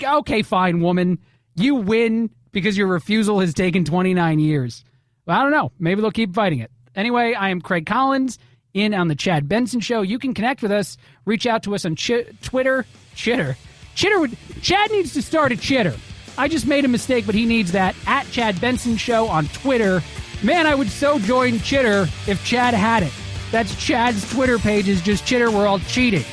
Speaker 2: Okay, fine, woman. You win because your refusal has taken 29 years. Well, I don't know. Maybe they'll keep fighting it. Anyway, I am Craig Collins, in on the Chad Benson Show. You can connect with us. Reach out to us on Twitter. Chad needs to start a Chitter. I just made a mistake, but he needs that. At Chad Benson Show on Twitter. Man, I would so join Chitter if Chad had it. That's Chad's Twitter page is just Chitter. We're all cheating.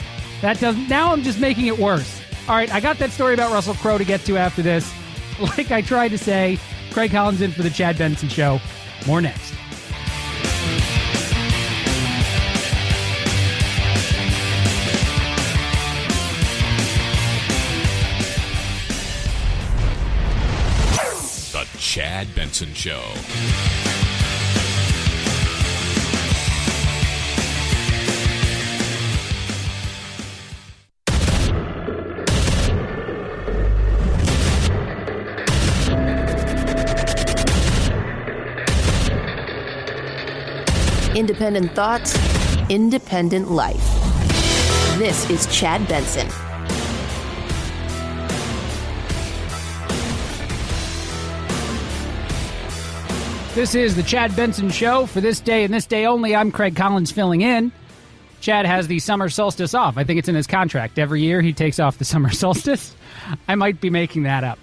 Speaker 2: Now I'm just making it worse. All right, I got that story about Russell Crowe to get to after this. Like I tried to say, Craig Collins in for the Chad Benson Show. More next.
Speaker 6: The Chad Benson Show.
Speaker 11: Independent thoughts, independent life. This is Chad Benson.
Speaker 2: This is the Chad Benson Show. For this day and this day only, I'm Craig Collins filling in. Chad has the summer solstice off. I think it's in his contract. Every year he takes off the summer solstice. I might be making that up.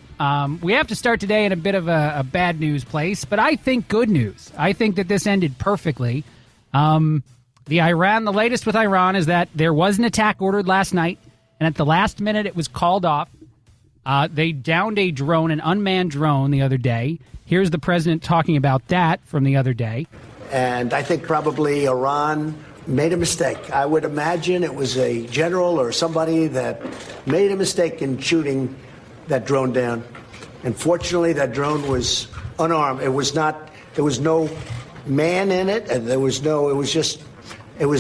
Speaker 2: We have to start today in a bit of a bad news place, but I think good news. I think that this ended perfectly. The latest with Iran is that there was an attack ordered last night, and at the last minute it was called off. They downed a drone, an unmanned drone, the other day. Here's the president talking about that from the other day.
Speaker 4: And I think probably Iran made a mistake. I would imagine it was a general or somebody that made a mistake in shooting that drone down. And fortunately, that drone was unarmed. There was no man in it, and it was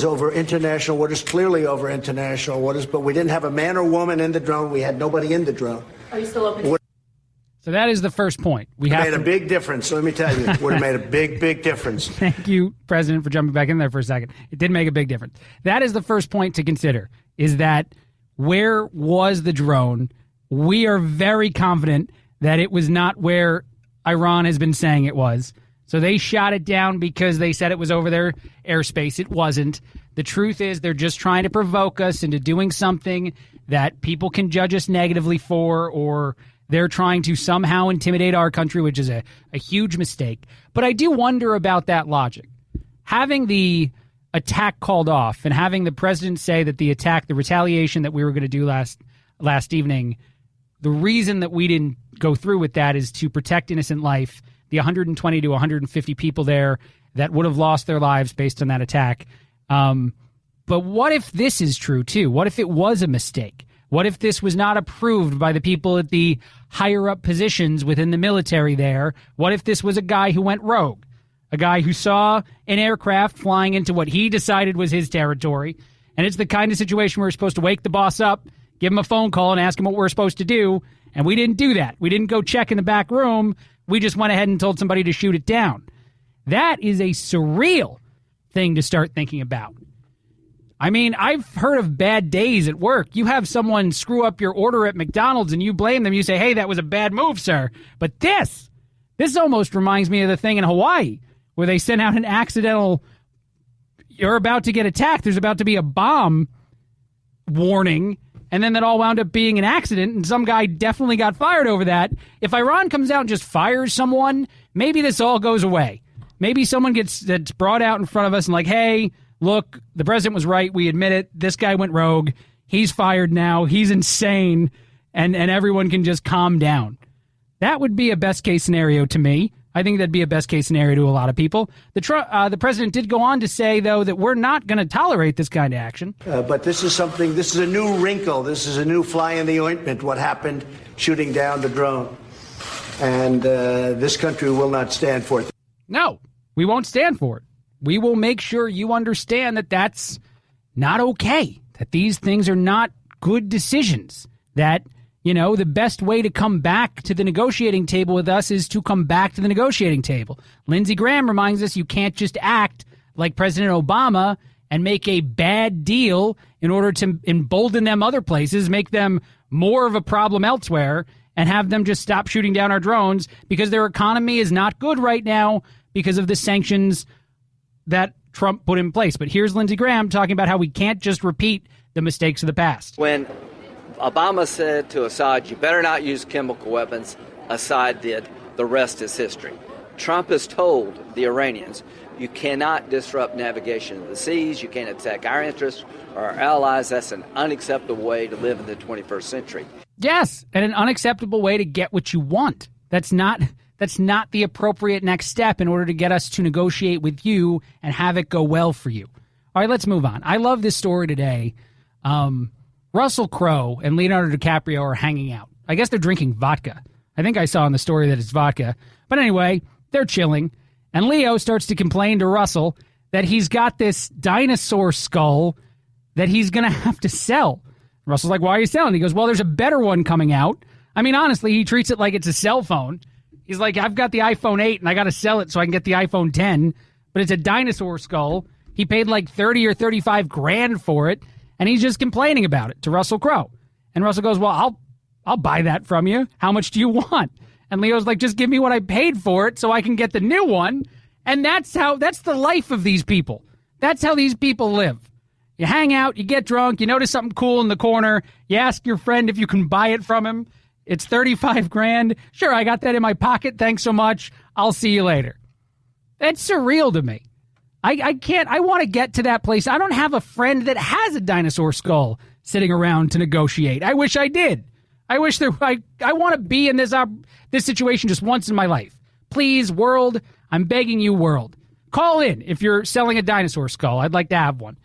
Speaker 4: over international waters, clearly over international waters, but we didn't have a man or woman in the drone. We had nobody in the drone.
Speaker 7: Are you still open?
Speaker 2: So that is the first point.
Speaker 4: It made a big difference. Let me tell you, it would have made a big, big difference.
Speaker 2: Thank you, President, for jumping back in there for a second. It did make a big difference. That is the first point to consider, is that where was the drone? We are very confident that it was not where Iran has been saying it was. So they shot it down because they said it was over their airspace. It wasn't. The truth is they're just trying to provoke us into doing something that people can judge us negatively for, or they're trying to somehow intimidate our country, which is a huge mistake. But I do wonder about that logic. Having the attack called off and having the president say that the attack, the retaliation that we were going to do last evening, the reason that we didn't go through with that is to protect innocent life. The 120 to 150 people there that would have lost their lives based on that attack. But what if this is true, too? What if it was a mistake? What if this was not approved by the people at the higher-up positions within the military there? What if this was a guy who went rogue? A guy who saw an aircraft flying into what he decided was his territory. And it's the kind of situation where we're supposed to wake the boss up, give him a phone call, and ask him what we're supposed to do. And we didn't do that. We didn't go check in the back room. We just went ahead and told somebody to shoot it down. That is a surreal thing to start thinking about. I mean, I've heard of bad days at work. You have someone screw up your order at McDonald's and you blame them. You say, hey, that was a bad move, sir. But this almost reminds me of the thing in Hawaii where they sent out an accidental, you're about to get attacked. There's about to be a bomb warning. and then that all wound up being an accident, and some guy definitely got fired over that. If Iran comes out and just fires someone, maybe this all goes away. Maybe someone that's brought out in front of us and like, hey, look, the president was right. We admit it. This guy went rogue. He's fired now. He's insane. And everyone can just calm down. That would be a best case scenario to me. I think that'd be a best case scenario to a lot of people. The president did go on to say, though, that we're not going to tolerate this kind of action.
Speaker 4: But this is a new wrinkle. This is a new fly in the ointment, what happened shooting down the drone. And this country will not stand for it.
Speaker 2: No, we won't stand for it. We will make sure you understand that that's not okay, that these things are not good decisions, that, you know, the best way to come back to the negotiating table with us is to come back to the negotiating table. Lindsey Graham reminds us you can't just act like President Obama and make a bad deal in order to embolden them other places, make them more of a problem elsewhere, and have them just stop shooting down our drones because their economy is not good right now because of the sanctions that Trump put in place. But here's Lindsey Graham talking about how we can't just repeat the mistakes of the past.
Speaker 8: When Obama said to Assad, you better not use chemical weapons, Assad did. The rest is history. Trump has told the Iranians, you cannot disrupt navigation of the seas, you can't attack our interests or our allies. That's an unacceptable way to live in the 21st century.
Speaker 2: Yes, and an unacceptable way to get what you want. That's not the appropriate next step in order to get us to negotiate with you and have it go well for you. All right, let's move on. I love this story today. Russell Crowe and Leonardo DiCaprio are hanging out. I guess they're drinking vodka. I think I saw in the story that it's vodka. But anyway, they're chilling. And Leo starts to complain to Russell that he's got this dinosaur skull that he's going to have to sell. Russell's like, why are you selling? He goes, well, there's a better one coming out. I mean, honestly, he treats it like it's a cell phone. He's like, I've got the iPhone 8 and I got to sell it so I can get the iPhone 10. But it's a dinosaur skull. He paid like 30 or 35 grand for it. And he's just complaining about it to Russell Crowe. And Russell goes, well, I'll buy that from you. How much do you want? And Leo's like, just give me what I paid for it so I can get the new one. And that's the life of these people. That's how these people live. You hang out, you get drunk, you notice something cool in the corner, you ask your friend if you can buy it from him. It's 35 grand. Sure, I got that in my pocket. Thanks so much. I'll see you later. That's surreal to me. I want to get to that place. I don't have a friend that has a dinosaur skull sitting around to negotiate. I wish I did. I wish I want to be in this situation just once in my life. Please, world, I'm begging you, world. Call in if you're selling a dinosaur skull. I'd like to have one.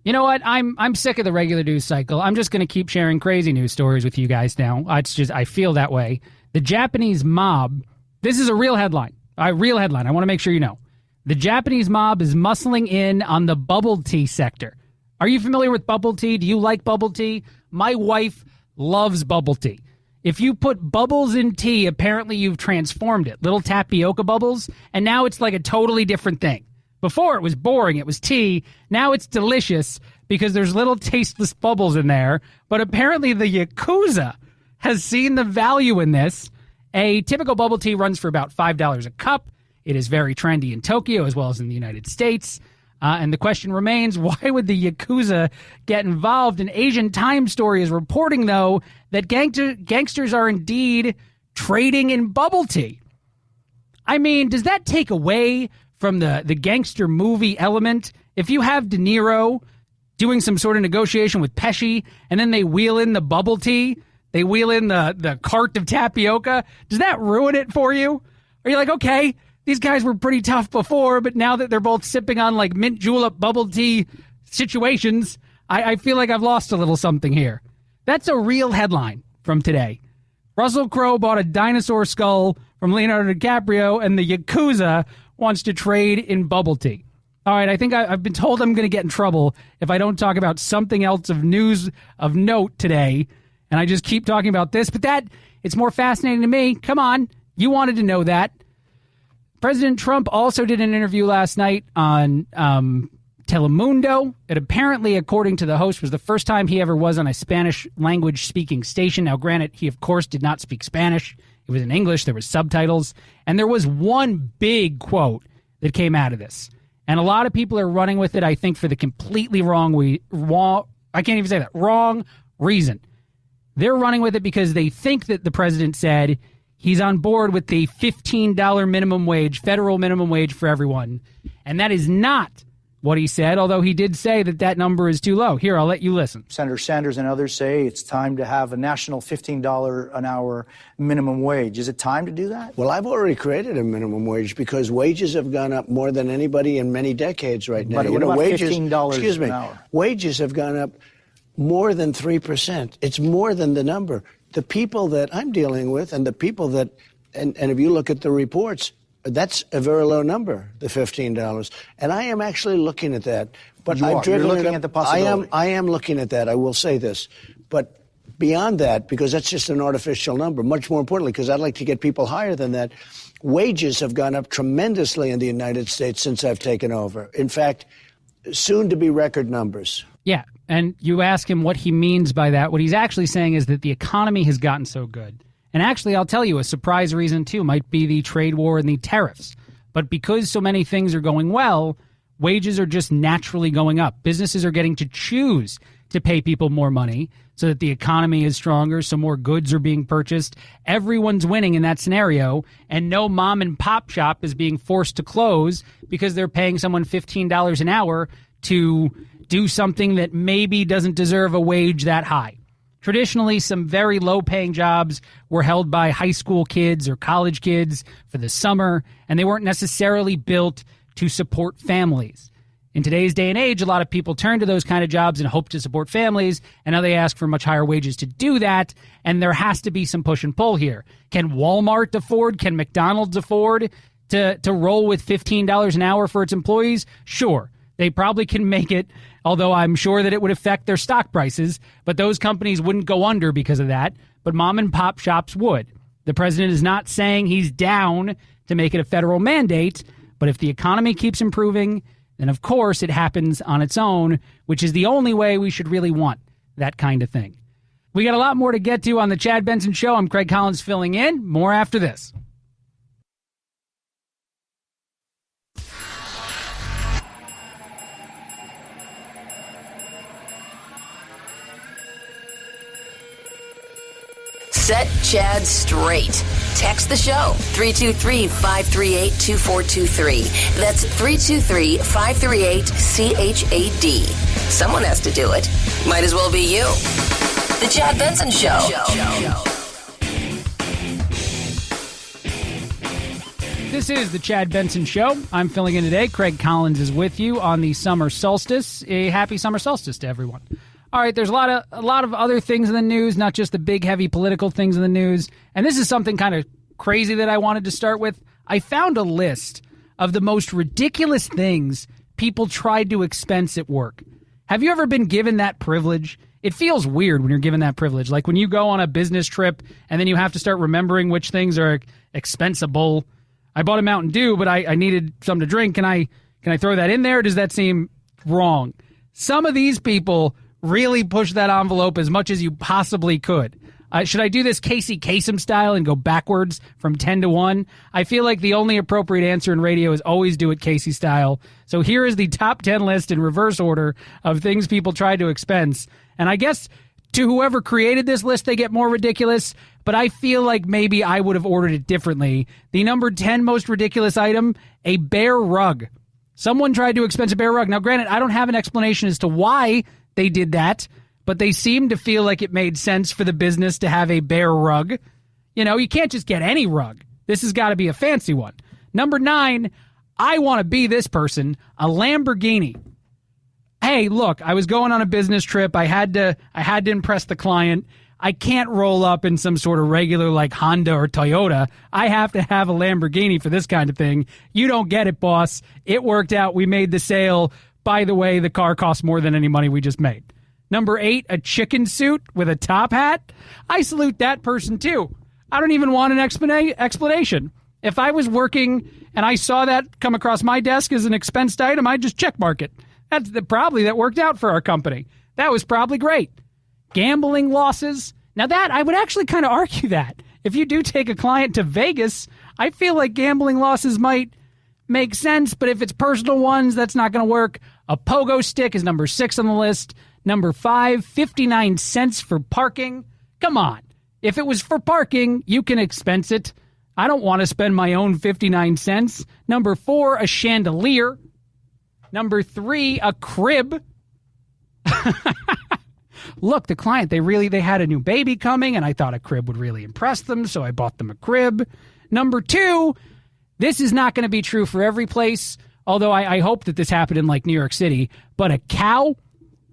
Speaker 2: You know what? I'm sick of the regular news cycle. I'm just going to keep sharing crazy news stories with you guys now. I feel that way. The Japanese mob, this is a real headline. I want to make sure you know. The Japanese mob is muscling in on the bubble tea sector. Are you familiar with bubble tea? Do you like bubble tea? My wife loves bubble tea. If you put bubbles in tea, apparently you've transformed it. Little tapioca bubbles, and now it's like a totally different thing. Before it was boring, it was tea. Now it's delicious because there's little tasteless bubbles in there. But apparently the Yakuza has seen the value in this. A typical bubble tea runs for about $5 a cup. It is very trendy in Tokyo as well as in the United States. And the question remains, why would the Yakuza get involved? An Asian Times story is reporting, though, that gangsters are indeed trading in bubble tea. I mean, does that take away from the gangster movie element? If you have De Niro doing some sort of negotiation with Pesci, and then they wheel in the bubble tea, they wheel in the cart of tapioca, does that ruin it for you? Are you like, okay, these guys were pretty tough before, but now that they're both sipping on like mint julep bubble tea situations, I feel like I've lost a little something here. That's a real headline from today. Russell Crowe bought a dinosaur skull from Leonardo DiCaprio, and the Yakuza wants to trade in bubble tea. All right, I think I've been told I'm going to get in trouble if I don't talk about something else of news of note today, and I just keep talking about this. But it's more fascinating to me. Come on, you wanted to know that. President Trump also did an interview last night on Telemundo. It apparently, according to the host, was the first time he ever was on a Spanish language speaking station. Now, granted, he, of course, did not speak Spanish. It was in English. There was subtitles. And there was one big quote that came out of this. And a lot of people are running with it, I think, for the completely wrong I can't even say that. Wrong reason. They're running with it because they think that the president said he's on board with the $15 minimum wage, federal minimum wage for everyone. And that is not what he said, although he did say that that number is too low. Here, I'll let you listen.
Speaker 10: Senator Sanders and others say it's time to have a national $15 an hour minimum wage. Is it time to do that?
Speaker 16: Well, I've already created a minimum wage because wages have gone up more than anybody in many decades right now.
Speaker 10: But what about
Speaker 16: wages,
Speaker 10: $15 an hour?
Speaker 16: Wages have gone up more than 3%. It's more than the number. The people that I'm dealing with and the people that, and if you look at the reports, that's a very low number, the $15. And I am actually looking at that. But
Speaker 10: You're looking at the possibility.
Speaker 16: I am looking at that. I will say this. But beyond that, because that's just an artificial number, much more importantly, because I'd like to get people higher than that, wages have gone up tremendously in the United States since I've taken over. In fact, soon to be record numbers.
Speaker 2: Yeah. And you ask him what he means by that. What he's actually saying is that the economy has gotten so good. And actually, I'll tell you, a surprise reason, too, might be the trade war and the tariffs. But because so many things are going well, wages are just naturally going up. Businesses are getting to choose to pay people more money so that the economy is stronger, so more goods are being purchased. Everyone's winning in that scenario, and no mom and pop shop is being forced to close because they're paying someone $15 an hour to do something that maybe doesn't deserve a wage that high. Traditionally, some very low-paying jobs were held by high school kids or college kids for the summer, and they weren't necessarily built to support families. In today's day and age, a lot of people turn to those kind of jobs and hope to support families, and now they ask for much higher wages to do that, and there has to be some push and pull here. Can Walmart afford, can McDonald's afford to roll with $15 an hour for its employees? Sure. They probably can make it, although I'm sure that it would affect their stock prices, but those companies wouldn't go under because of that, but mom and pop shops would. The president is not saying he's down to make it a federal mandate, but if the economy keeps improving, then of course it happens on its own, which is the only way we should really want that kind of thing. We got a lot more to get to on the Chad Benson Show. I'm Craig Collins filling in. More after this.
Speaker 1: Set Chad straight. Text the show, 323-538-2423. That's 323-538-CHAD. Someone has to do it. Might as well be you. The Chad Benson Show.
Speaker 2: This is the Chad Benson Show. I'm filling in today. Craig Collins is with you on the summer solstice. A happy summer solstice to everyone. All right, there's a lot of other things in the news, not just the big, heavy political things in the news. And this is something kind of crazy that I wanted to start with. I found a list of the most ridiculous things people tried to expense at work. Have you ever been given that privilege? It feels weird when you're given that privilege. Like when you go on a business trip and then you have to start remembering which things are expensible. I bought a Mountain Dew, but I needed something to drink. Can I throw that in there? Or does that seem wrong? Some of these people really push that envelope as much as you possibly could. Should I do this Casey Kasem style and go backwards from 10 to 1? I feel like the only appropriate answer in radio is always do it Casey style. So here is the top 10 list in reverse order of things people tried to expense. And I guess to whoever created this list, they get more ridiculous, but I feel like maybe I would have ordered it differently. The number 10 most ridiculous item, a bear rug. Someone tried to expense a bear rug. Now, granted, I don't have an explanation as to why they did that, but they seem to feel like it made sense for the business to have a bear rug. You know, you can't just get any rug. This has got to be a fancy one. Number 9, I want to be this person, a Lamborghini. Hey, look, I was going on a business trip. I had to impress the client. I can't roll up in some sort of regular like Honda or Toyota. I have to have a Lamborghini for this kind of thing. You don't get it, boss. It worked out. We made the sale. By the way, the car costs more than any money we just made. Number 8, a chicken suit with a top hat. I salute that person, too. I don't even want an explanation. If I was working and I saw that come across my desk as an expensed item, I'd just check mark it. That worked out for our company. That was probably great. Gambling losses. Now that, I would actually kind of argue that. If you do take a client to Vegas, I feel like gambling losses might make sense, but if it's personal ones, that's not going to work. A pogo stick is number 6 on the list. Number 5, 59 cents for parking. Come on. If it was for parking, you can expense it. I don't want to spend my own 59 cents. Number 4, a chandelier. Number 3, a crib. Look, the client, they had a new baby coming, and I thought a crib would really impress them, so I bought them a crib. Number 2, this is not going to be true for every place, although I hope that this happened in like New York City, but a cow?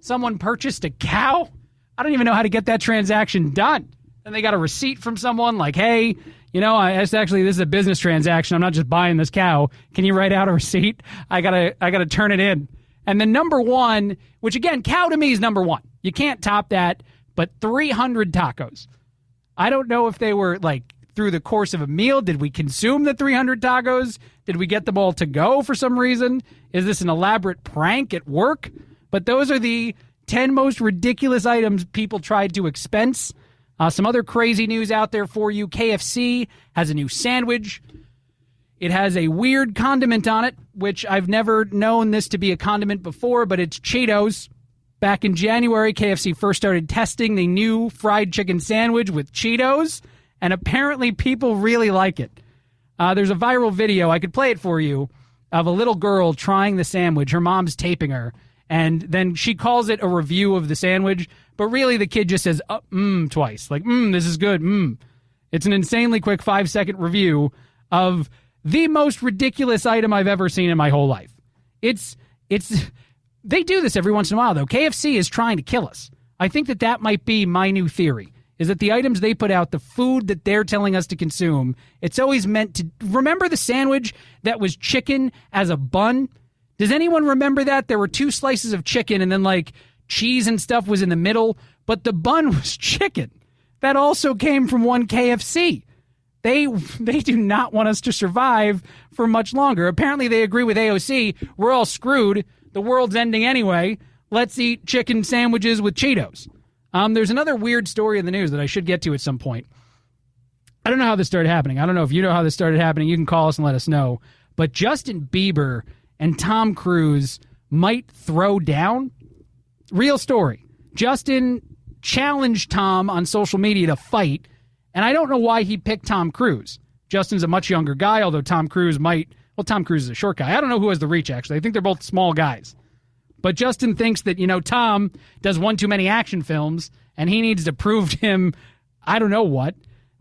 Speaker 2: Someone purchased a cow? I don't even know how to get that transaction done. And they got a receipt from someone like, hey, this is a business transaction. I'm not just buying this cow. Can you write out a receipt? I gotta turn it in. And then number 1, which again, cow to me is number 1. You can't top that, but 300 tacos. I don't know if they were like through the course of a meal. Did we consume the 300 tacos? Did we get them all to go for some reason? Is this an elaborate prank at work? But those are the 10 most ridiculous items people tried to expense. Some other crazy news out there for you. KFC has a new sandwich. It has a weird condiment on it, which I've never known this to be a condiment before, but it's Cheetos. Back in January, KFC first started testing the new fried chicken sandwich with Cheetos, and apparently people really like it. There's a viral video, I could play it for you, of a little girl trying the sandwich. Her mom's taping her, and then she calls it a review of the sandwich, but really the kid just says, twice. Like, this is good, It's an insanely quick 5-second review of the most ridiculous item I've ever seen in my whole life. They do this every once in a while, though. KFC is trying to kill us. I think that might be my new theory, is that the items they put out, the food that they're telling us to consume, it's always meant to... Remember the sandwich that was chicken as a bun? Does anyone remember that? There were 2 slices of chicken and then like cheese and stuff was in the middle, but the bun was chicken. That also came from one KFC. They do not want us to survive for much longer. Apparently they agree with AOC. We're all screwed. The world's ending anyway. Let's eat chicken sandwiches with Cheetos. There's another weird story in the news that I should get to at some point. I don't know how this started happening. I don't know if you know how this started happening. You can call us and let us know. But Justin Bieber and Tom Cruise might throw down. Real story. Justin challenged Tom on social media to fight, and I don't know why he picked Tom Cruise. Justin's a much younger guy, although Tom Cruise Tom Cruise is a short guy. I don't know who has the reach, actually. I think they're both small guys. But Justin thinks that, Tom does one too many action films, and he needs to prove to him, I don't know what.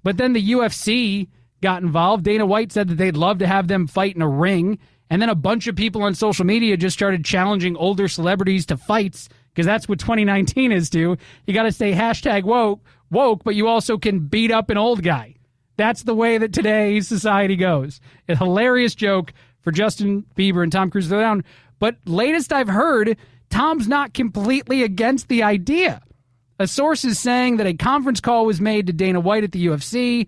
Speaker 2: But then the UFC got involved. Dana White said that they'd love to have them fight in a ring. And then a bunch of people on social media just started challenging older celebrities to fights, because that's what 2019 is to. You got to stay #woke, but you also can beat up an old guy. That's the way that today's society goes. A hilarious joke for Justin Bieber and Tom Cruise to throw down. But latest I've heard, Tom's not completely against the idea. A source is saying that a conference call was made to Dana White at the UFC,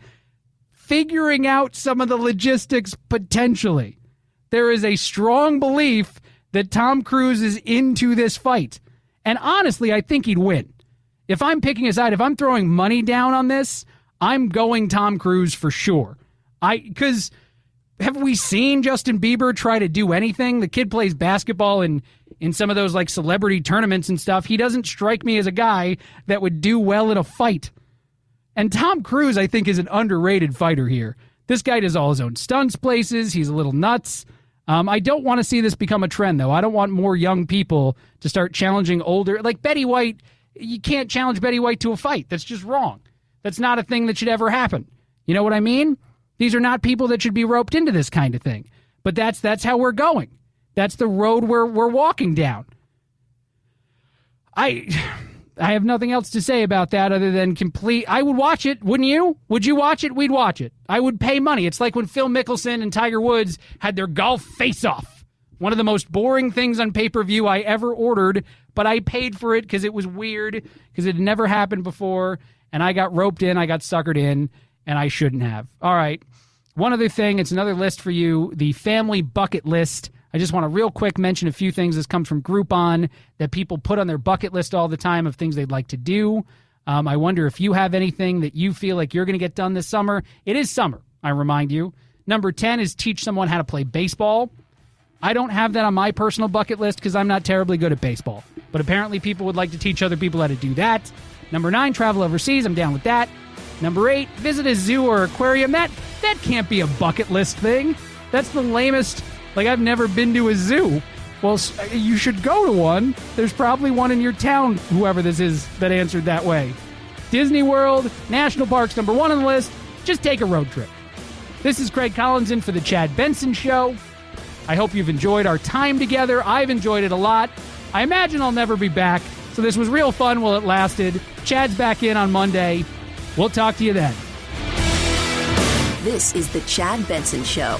Speaker 2: figuring out some of the logistics potentially. There is a strong belief that Tom Cruise is into this fight. And honestly, I think he'd win. If I'm picking a side, if I'm throwing money down on this, I'm going Tom Cruise for sure. Because have we seen Justin Bieber try to do anything? The kid plays basketball in some of those like celebrity tournaments and stuff. He doesn't strike me as a guy that would do well in a fight. And Tom Cruise, I think, is an underrated fighter here. This guy does all his own stunts places. He's a little nuts. I don't want to see this become a trend, though. I don't want more young people to start challenging older. Like Betty White, you can't challenge Betty White to a fight. That's just wrong. That's not a thing that should ever happen. You know what I mean? These are not people that should be roped into this kind of thing. But that's how we're going. That's the road we're walking down. I have nothing else to say about that other than I would watch it, wouldn't you? Would you watch it? We'd watch it. I would pay money. It's like when Phil Mickelson and Tiger Woods had their golf face-off. One of the most boring things on pay-per-view I ever ordered, but I paid for it because it was weird, because it had never happened before, and I got roped in, I got suckered in, and I shouldn't have. All right. One other thing, it's another list for you, the family bucket list. I just want to real quick mention a few things. This comes from Groupon that people put on their bucket list all the time of things they'd like to do. I wonder if you have anything that you feel like you're going to get done this summer. It is summer, I remind you. Number 10 is teach someone how to play baseball. I don't have that on my personal bucket list because I'm not terribly good at baseball. but apparently people would like to teach other people how to do that. Number 9, travel overseas. I'm down with that. Number 8, visit a zoo or aquarium. That can't be a bucket list thing. That's the lamest. Like, I've never been to a zoo. Well, you should go to one. There's probably one in your town, whoever this is that answered that way. Disney World, national parks, number 1 on the list. Just take a road trip. This is Craig Collins in for the Chad Benson Show. I hope you've enjoyed our time together. I've enjoyed it a lot. I imagine I'll never be back, so this was real fun while it lasted. Chad's back in on Monday. We'll talk to you then.
Speaker 11: This is the Chad Benson Show.